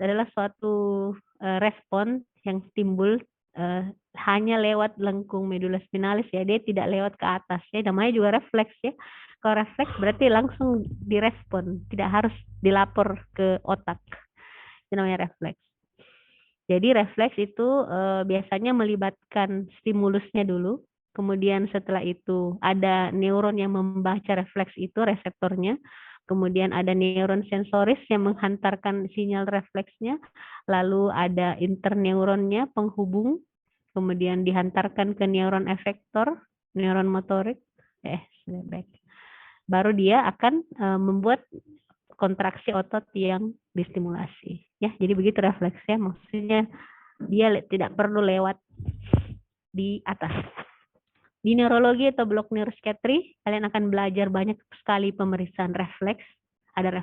adalah suatu respon yang timbul hanya lewat lengkung medula spinalis ya, dia tidak lewat ke atas ya, namanya juga refleks ya. Kalau refleks berarti langsung direspon, tidak harus dilapor ke otak, itu namanya refleks. Jadi refleks itu biasanya melibatkan stimulusnya dulu, kemudian setelah itu ada neuron yang membaca refleks itu, reseptornya, kemudian ada neuron sensoris yang menghantarkan sinyal refleksnya, lalu ada interneuronnya penghubung, kemudian dihantarkan ke neuron efektor, neuron motorik, baru dia akan membuat kontraksi otot yang distimulasi. Ya, jadi begitu refleksnya, maksudnya dia tidak perlu lewat di atas. Di neurologi atau blok neuropsychiatry, kalian akan belajar banyak sekali pemeriksaan refleks. Ada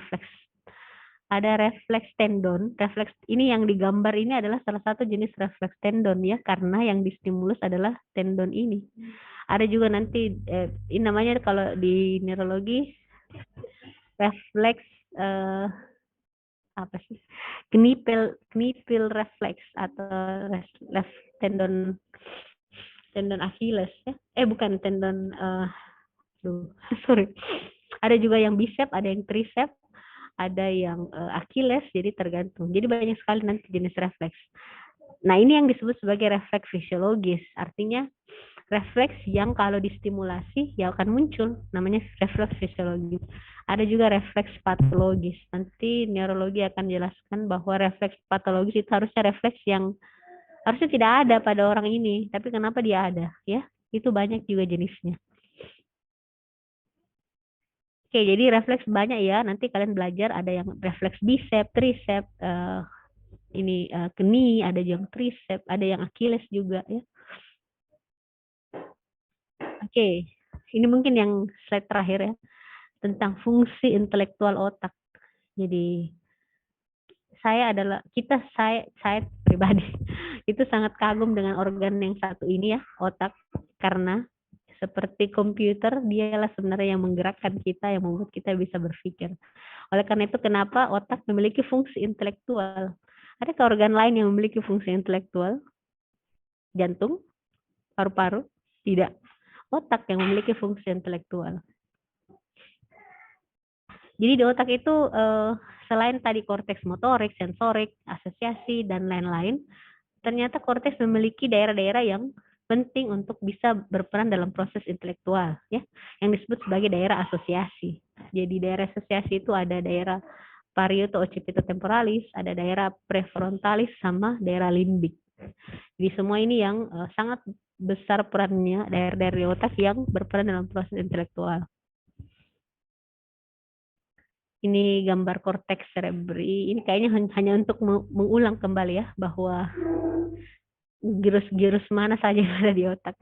refleks tendon. Refleks ini yang digambar ini adalah salah satu jenis refleks tendon ya, karena yang distimulus adalah tendon ini. Ada juga nanti ini namanya kalau di neurologi refleks apa sih? Knipil refleks atau tendon Achilles ya. Bukan tendon sorry. Ada juga yang bicep, ada yang tricep, ada yang Achilles, jadi tergantung. Jadi banyak sekali nanti jenis refleks. Nah, ini yang disebut sebagai refleks fisiologis. Artinya refleks yang kalau distimulasi ya akan muncul, namanya refleks fisiologis. Ada juga refleks patologis. Nanti neurologi akan jelaskan bahwa refleks patologis itu harusnya refleks yang Harusnya tidak ada pada orang ini, tapi kenapa dia ada? Ya, itu banyak juga jenisnya. Oke, jadi refleks banyak ya. Nanti kalian belajar ada yang refleks bicep, tricep, keni, ada yang tricep, ada yang Achilles juga ya. Oke, ini mungkin yang slide terakhir ya, tentang fungsi intelektual otak. Jadi saya pribadi itu sangat kagum dengan organ yang satu ini ya, otak, karena seperti komputer, dialah sebenarnya yang menggerakkan kita, yang membuat kita bisa berpikir. Oleh karena itu, kenapa otak memiliki fungsi intelektual? Adakah organ lain yang memiliki fungsi intelektual? Jantung? Paru-paru? Tidak. Otak yang memiliki fungsi intelektual. Jadi di otak itu selain tadi korteks motorik, sensorik, asosiasi, dan lain-lain, ternyata korteks memiliki daerah-daerah yang penting untuk bisa berperan dalam proses intelektual, ya, yang disebut sebagai daerah asosiasi. Jadi daerah asosiasi itu ada daerah parieto-occipito-temporalis, ada daerah prefrontalis, sama daerah limbik. Jadi semua ini yang sangat besar perannya, daerah-daerah di otak yang berperan dalam proses intelektual. Ini gambar korteks cerebri. Ini kayaknya hanya untuk mengulang kembali ya, bahwa girus-girus mana saja yang ada di otak.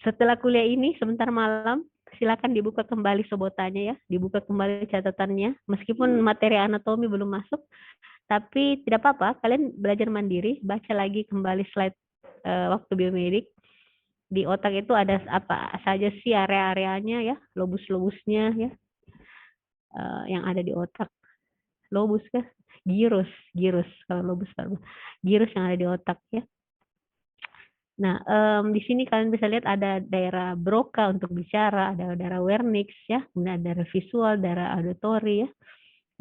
Setelah kuliah ini, sebentar malam, silakan dibuka kembali sobotanya ya, dibuka kembali catatannya. Meskipun materi anatomi belum masuk, tapi tidak apa-apa, kalian belajar mandiri, baca lagi kembali slide waktu biomedik. Di otak itu ada apa saja sih area-areanya ya, lobus-lobusnya ya, yang ada di otak. Lobus kan? Girus. Kalau lobus, girus yang ada di otak ya. Nah, di sini kalian bisa lihat ada daerah Broca untuk bicara, ada daerah Wernicke ya, kemudian ada daerah visual, daerah auditory ya,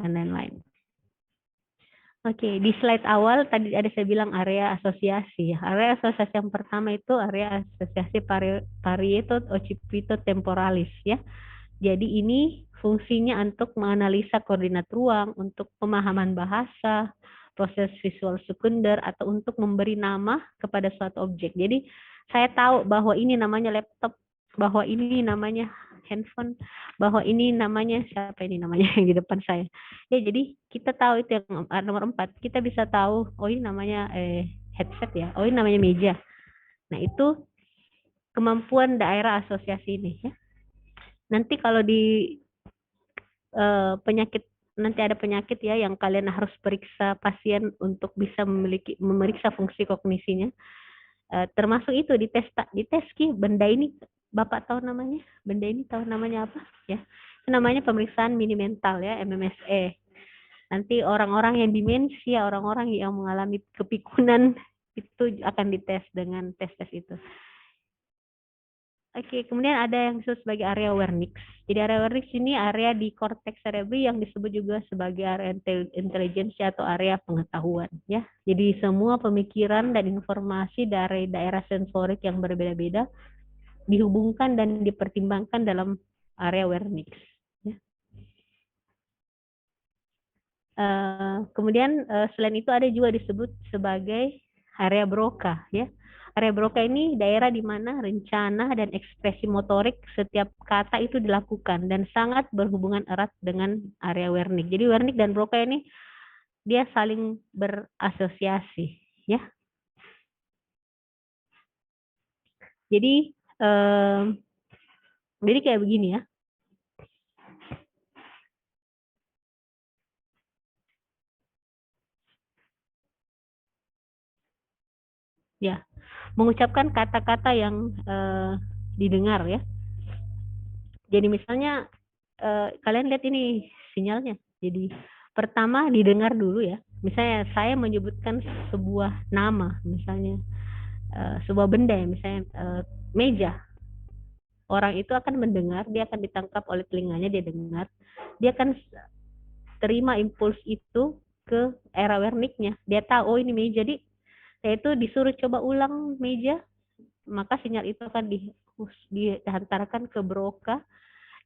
dan lain-lain. Oke, di slide awal tadi ada saya bilang area asosiasi. Area asosiasi yang pertama itu area asosiasi parieto-occipito-temporalis ya. Jadi ini fungsinya untuk menganalisa koordinat ruang, untuk pemahaman bahasa, proses visual sekunder, atau untuk memberi nama kepada suatu objek. Jadi saya tahu bahwa ini namanya laptop, bahwa ini namanya handphone, bahwa ini namanya siapa ini namanya yang di depan saya. Ya, jadi kita tahu itu yang nomor 4. Kita bisa tahu, oh ini namanya headset ya, oh ini namanya meja. Nah, itu kemampuan daerah asosiasi ini ya. Nanti kalau di penyakit, nanti ada penyakit ya yang kalian harus periksa pasien untuk bisa memeriksa fungsi kognisinya. Termasuk itu di tes benda ini, Bapak tahu namanya? Benda ini tahu namanya apa? Ya. Itu namanya pemeriksaan mini mental ya, MMSE. Nanti orang-orang yang demensia, orang-orang yang mengalami kepikunan itu akan dites dengan tes-tes itu. Oke, kemudian ada yang disebut sebagai area Wernicke. Jadi area Wernicke ini area di korteks cerebri yang disebut juga sebagai area intelijensi atau area pengetahuan, ya. Jadi semua pemikiran dan informasi dari daerah sensorik yang berbeda-beda dihubungkan dan dipertimbangkan dalam area Wernicke. Ya. Kemudian selain itu ada juga disebut sebagai area Broca, ya. Area Broca ini daerah di mana rencana dan ekspresi motorik setiap kata itu dilakukan dan sangat berhubungan erat dengan area Wernicke. Jadi Wernicke dan Broca ini dia saling berasosiasi, ya. Jadi kayak begini ya. Ya, mengucapkan kata-kata yang didengar ya. Jadi misalnya kalian lihat ini sinyalnya. Jadi pertama didengar dulu ya. Misalnya saya menyebutkan sebuah nama, misalnya sebuah benda ya, misalnya meja. Orang itu akan mendengar, dia akan ditangkap oleh telinganya, dia dengar, dia akan terima impuls itu ke area Wernicke-nya. Dia tahu, oh ini meja. Jadi saya itu disuruh coba ulang meja, maka sinyal itu akan dihantarkan ke Broca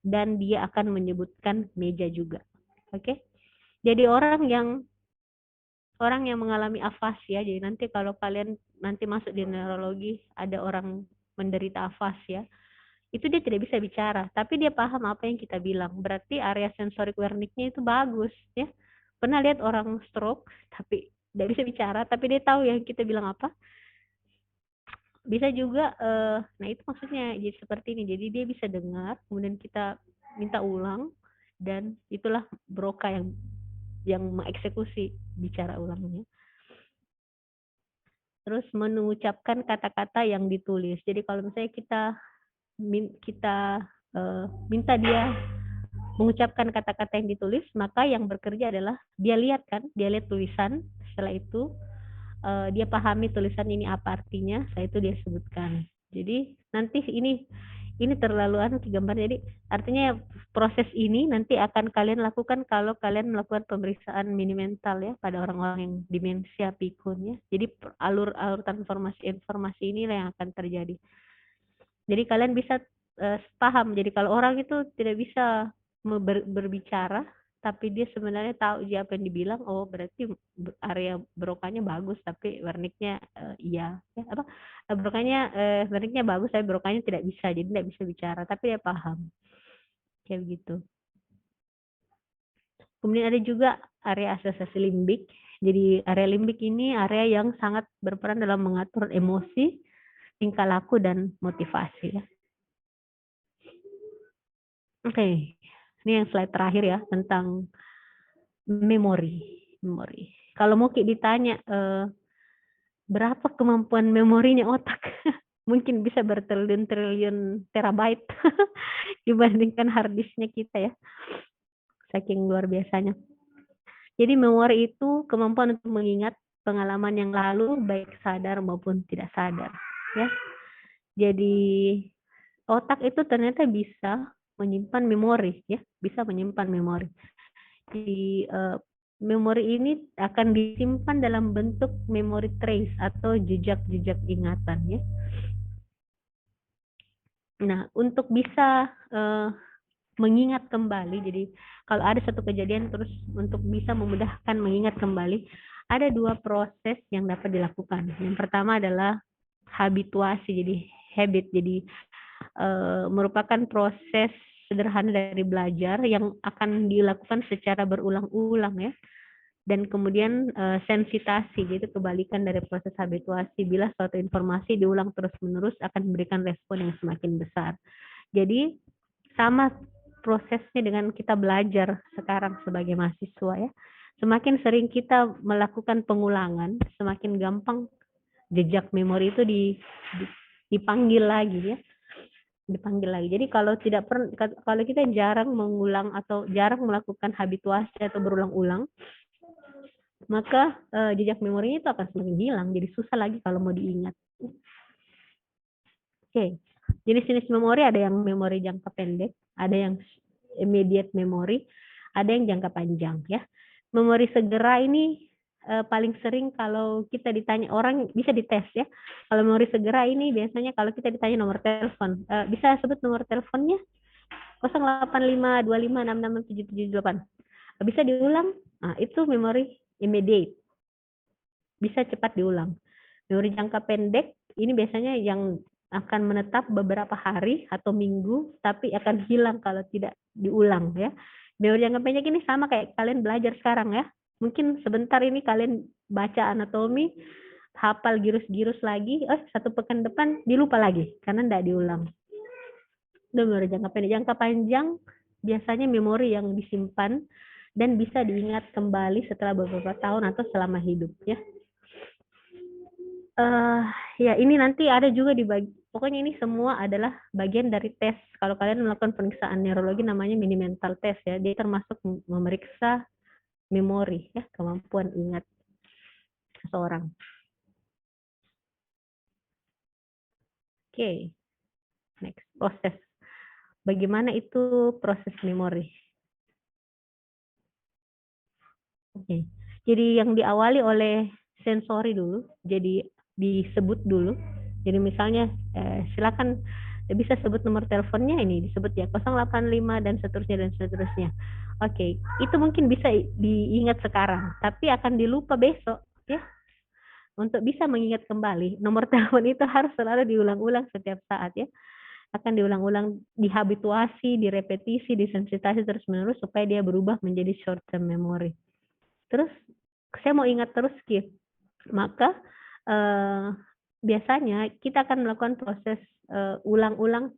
dan dia akan menyebutkan meja juga. Oke. Jadi orang yang orang yang mengalami afasia. Jadi nanti kalau kalian nanti masuk di neurologi, ada orang menderita afasia, itu dia tidak bisa bicara, tapi dia paham apa yang kita bilang. Berarti area sensorik wernicnya itu bagus, ya. Pernah lihat orang stroke, tapi tidak bisa bicara, tapi dia tahu yang kita bilang apa. Bisa juga, nah itu maksudnya jadi seperti ini. Jadi dia bisa dengar, kemudian kita minta ulang, dan itulah Broca yang mengeksekusi bicara ulangnya. Terus mengucapkan kata-kata yang ditulis. Jadi kalau misalnya kita minta dia mengucapkan kata-kata yang ditulis, maka yang bekerja adalah dia lihat tulisan. Setelah itu dia pahami tulisan ini apa artinya, setelah itu dia sebutkan. Jadi nanti ini terlalu gambar. Jadi artinya proses ini nanti akan kalian lakukan kalau kalian melakukan pemeriksaan mini mental ya pada orang-orang yang demensia pikun ya. Jadi alur informasi ini yang akan terjadi. Jadi kalian bisa paham. Jadi kalau orang itu tidak bisa berbicara, tapi dia sebenarnya tahu apa yang dibilang, oh berarti area Brocanya bagus, tapi wernicnya iya, ya apa? Brocanya wernicnya bagus, tapi Brocanya tidak bisa, jadi tidak bisa bicara, tapi dia paham, kayak begitu. Kemudian ada juga area asosiasi limbik. Jadi area limbik ini area yang sangat berperan dalam mengatur emosi, tingkah laku, dan motivasi ya. Oke, ini yang slide terakhir ya tentang memori. Kalau mau ditanya berapa kemampuan memorinya otak, mungkin bisa bertriliun-triliun terabyte dibandingkan harddisknya kita ya, saking luar biasanya. Jadi memori itu kemampuan untuk mengingat pengalaman yang lalu, baik sadar maupun tidak sadar ya. Jadi otak itu ternyata bisa menyimpan memori ya, bisa menyimpan memori. Di memori ini akan disimpan dalam bentuk memory trace atau jejak-jejak ingatan ya. Nah, untuk bisa mengingat kembali, jadi kalau ada satu kejadian terus untuk bisa memudahkan mengingat kembali, ada dua proses yang dapat dilakukan. Yang pertama adalah habituasi, jadi habit, jadi merupakan proses sederhana dari belajar yang akan dilakukan secara berulang-ulang ya. Dan kemudian sensitasi, jadi kebalikan dari proses habituasi. Bila suatu informasi diulang terus-menerus akan memberikan respon yang semakin besar. Jadi sama prosesnya dengan kita belajar sekarang sebagai mahasiswa ya. Semakin sering kita melakukan pengulangan, semakin gampang jejak memori itu dipanggil lagi ya. Dipanggil lagi. Jadi kalau kalau kita jarang mengulang atau jarang melakukan habituasi atau berulang-ulang, maka jejak memorinya itu akan semakin hilang. Jadi susah lagi kalau mau diingat. Oke. Jenis-jenis memori ada yang memori jangka pendek, ada yang immediate memory, ada yang jangka panjang ya. Memori segera ini paling sering kalau kita ditanya, orang bisa dites ya. Kalau memori segera ini biasanya kalau kita ditanya nomor telepon, bisa sebut nomor teleponnya 0852566778. Bisa diulang? Nah, itu memori immediate. Bisa cepat diulang. Memori jangka pendek ini biasanya yang akan menetap beberapa hari atau minggu, tapi akan hilang kalau tidak diulang ya. Memori jangka pendek ini sama kayak kalian belajar sekarang ya. Mungkin sebentar ini kalian baca anatomi, hafal girus-girus lagi, satu pekan depan dilupa lagi karena tidak diulang. Itu memori jangka pendek. Jangka panjang biasanya memori yang disimpan dan bisa diingat kembali setelah beberapa tahun atau selama hidup ya. Ya ini nanti ada juga pokoknya ini semua adalah bagian dari tes. Kalau kalian melakukan pemeriksaan neurologi namanya mini mental test ya, dia termasuk memeriksa memori ya, kemampuan ingat seseorang. Oke. Next, proses. Bagaimana itu proses memori? Oke. Jadi yang diawali oleh sensori dulu, jadi disebut dulu. Jadi misalnya silakan bisa sebut nomor teleponnya, ini disebut ya 085 dan seterusnya dan seterusnya. Oke, itu mungkin bisa diingat sekarang, tapi akan dilupa besok ya. Untuk bisa mengingat kembali, nomor telepon itu harus selalu diulang-ulang setiap saat ya. Akan diulang-ulang, dihabituasi, direpetisi, disensitasi terus-menerus supaya dia berubah menjadi short term memory. Terus saya mau ingat terus, Kif. Maka biasanya kita akan melakukan proses ulang-ulang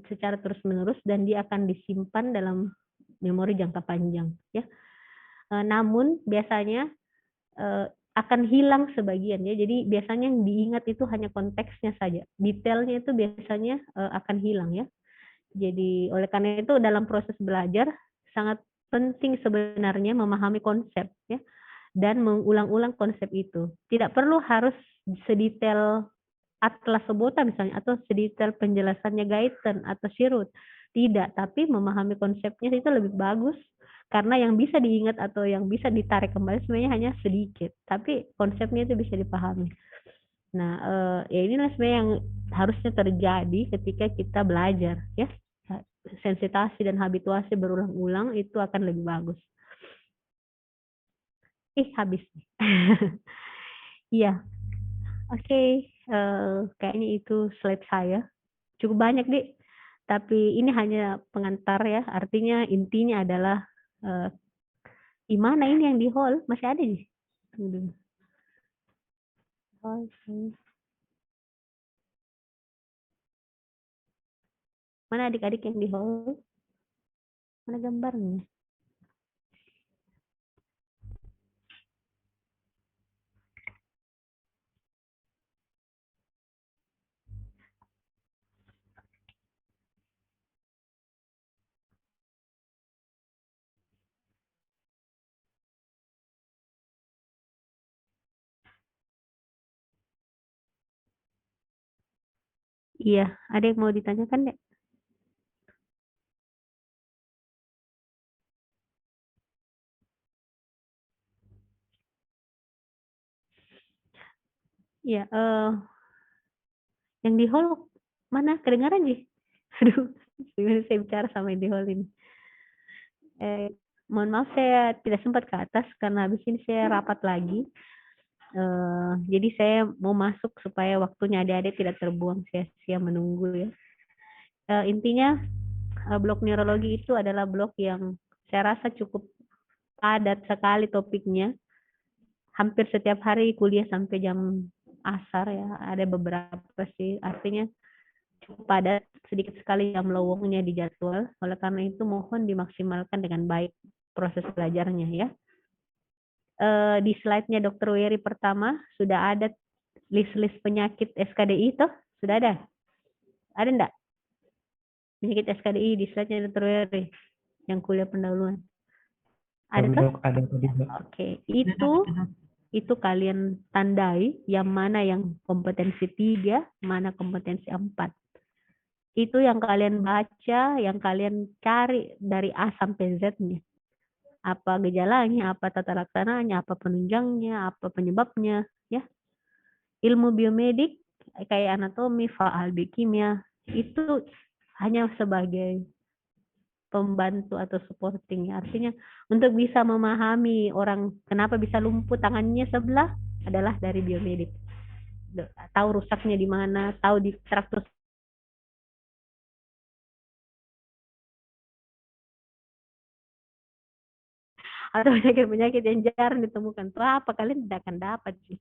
secara terus-menerus dan dia akan disimpan dalam memori jangka panjang ya. Namun biasanya akan hilang sebagian ya. Jadi biasanya yang diingat itu hanya konteksnya saja. Detailnya itu biasanya akan hilang ya. Jadi oleh karena itu dalam proses belajar sangat penting sebenarnya memahami konsep ya dan mengulang-ulang konsep itu. Tidak perlu harus sedetail Atlas Sobota misalnya atau sedetail penjelasannya Gaiten atau Shirut. Tidak, tapi memahami konsepnya itu lebih bagus karena yang bisa diingat atau yang bisa ditarik kembali sebenarnya hanya sedikit, tapi konsepnya itu bisa dipahami. Nah, ya inilah sebenarnya yang harusnya terjadi ketika kita belajar ya. Sensitasi dan habituasi berulang-ulang itu akan lebih bagus. Habis nih. Iya. Oke, kayaknya itu slide saya. Cukup banyak, Dik. Tapi ini hanya pengantar ya, artinya intinya adalah gimana ini yang di hall? Masih ada nih. Tunggu. Mana adik-adik yang di hall? Mana gambarnya? Iya, ada yang mau ditanyakan, Dek? Iya, yang di hall mana? Kedengaran sih? Aduh, saya bicara sama yang di hall ini. Mohon maaf saya tidak sempat ke atas karena habis ini saya rapat lagi. Jadi saya mau masuk supaya waktunya adik-adik tidak terbuang sia-sia menunggu ya. Intinya blok neurologi itu adalah blok yang saya rasa cukup padat sekali topiknya. Hampir setiap hari kuliah sampai jam asar ya. Ada beberapa sih, artinya cukup padat, sedikit sekali jam lowongnya di jadwal. Oleh karena itu mohon dimaksimalkan dengan baik proses belajarnya ya. Di slide-nya Dr. Weri pertama sudah ada list-list penyakit SKDI itu? Sudah ada? Ada enggak? Penyakit SKDI di slide-nya Dr. Weri yang kuliah pendahuluan. Ada tuh? Ada. Oke, itu kalian tandai yang mana yang kompetensi 3, mana kompetensi 4. Itu yang kalian baca, yang kalian cari dari A sampai Z-nya. Apa gejalanya, apa tata laksananya, apa penunjangnya, apa penyebabnya, ya. Ilmu biomedik kayak anatomi, faal biokimia itu hanya sebagai pembantu atau supporting. Artinya untuk bisa memahami orang kenapa bisa lumpuh tangannya sebelah adalah dari biomedik. Tahu rusaknya di mana, tahu di traktus atau penyakit-penyakit yang jarang ditemukan. Tuh apa kalian tidak akan dapat sih.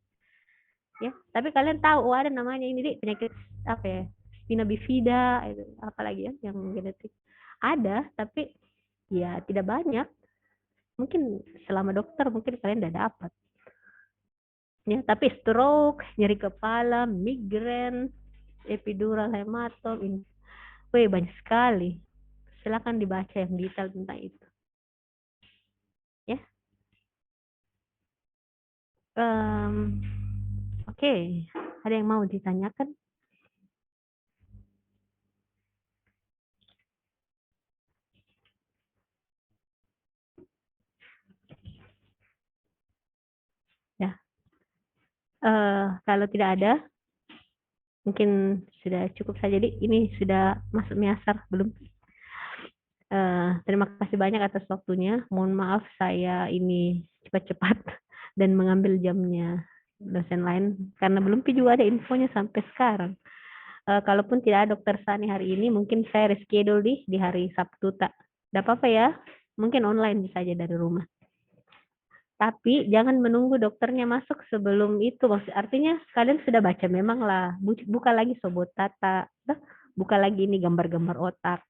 Ya, tapi kalian tahu ada namanya ini penyakit apa ya? Spina bifida, apalagi ya yang genetik. Ada, tapi ya tidak banyak. Mungkin selama dokter mungkin kalian tidak dapat. Ya, tapi stroke, nyeri kepala, migrain, epidural hematom, banyak sekali. Silakan dibaca yang detail tentang itu. Ya. Oke, ada yang mau ditanyakan? Ya. Kalau tidak ada, Mungkin sudah cukup saja, Dik. Ini sudah masuk asar belum? Terima kasih banyak atas waktunya. Mohon maaf saya ini cepat-cepat dan mengambil jamnya dosen lain karena belum juga ada infonya sampai sekarang. Kalaupun tidak ada dokter Sani hari ini, mungkin saya reschedule di hari Sabtu tak. Tidak apa-apa ya, mungkin online bisa aja dari rumah. Tapi jangan menunggu dokternya masuk sebelum itu. Artinya kalian sudah baca memang lah. Buka lagi Sobotata, buka lagi ini gambar-gambar otak,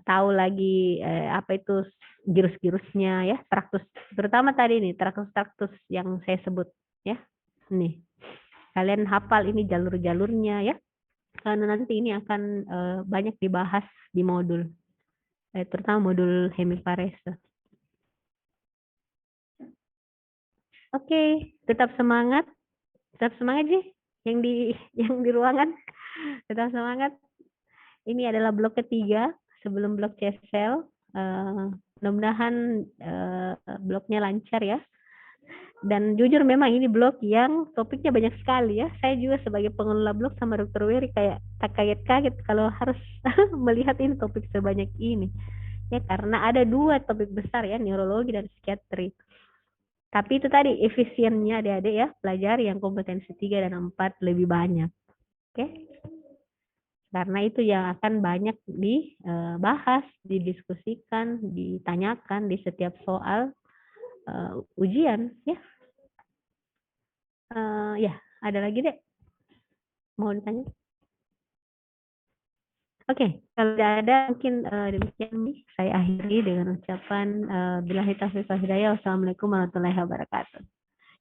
tahu lagi apa itu girus-girusnya ya, traktus. Terutama tadi nih traktus-traktus yang saya sebut ya. Nih, kalian hafal ini jalur-jalurnya ya. Karena nanti ini akan banyak dibahas di modul, terutama modul hemiparese. Oke, tetap semangat sih yang di ruangan, tetap semangat. Ini adalah blok ketiga sebelum blok C-cell. Mudah-mudahan bloknya lancar ya. Dan jujur memang ini blok yang topiknya banyak sekali ya. Saya juga sebagai pengelola blok sama Dr. Wery kayak tak kaget-kaget kalau harus melihat ini topik sebanyak ini. Ya karena ada 2 topik besar ya, neurologi dan psikiatri. Tapi itu tadi efisiennya adik-adik ya, pelajari yang kompetensi 3 dan 4 lebih banyak. Oke. Karena itu yang akan banyak dibahas, didiskusikan, ditanyakan di setiap soal ujian ya. Ya, ada lagi deh mau ditanya? Oke, kalau tidak ada mungkin demikian nih saya akhiri dengan ucapan billahi taufiq wal hidayah. Wassalamualaikum warahmatullahi wabarakatuh.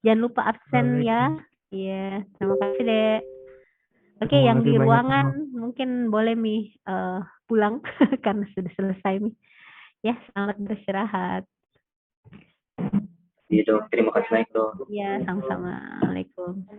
Jangan lupa absen ya. Iya, terima kasih Dek. Oke, yang di ruangan mungkin boleh pulang karena sudah selesai nih. Ya, selamat beristirahat. Iya dok, terima kasih banyak dok. Ya, sama-sama. Assalamualaikum.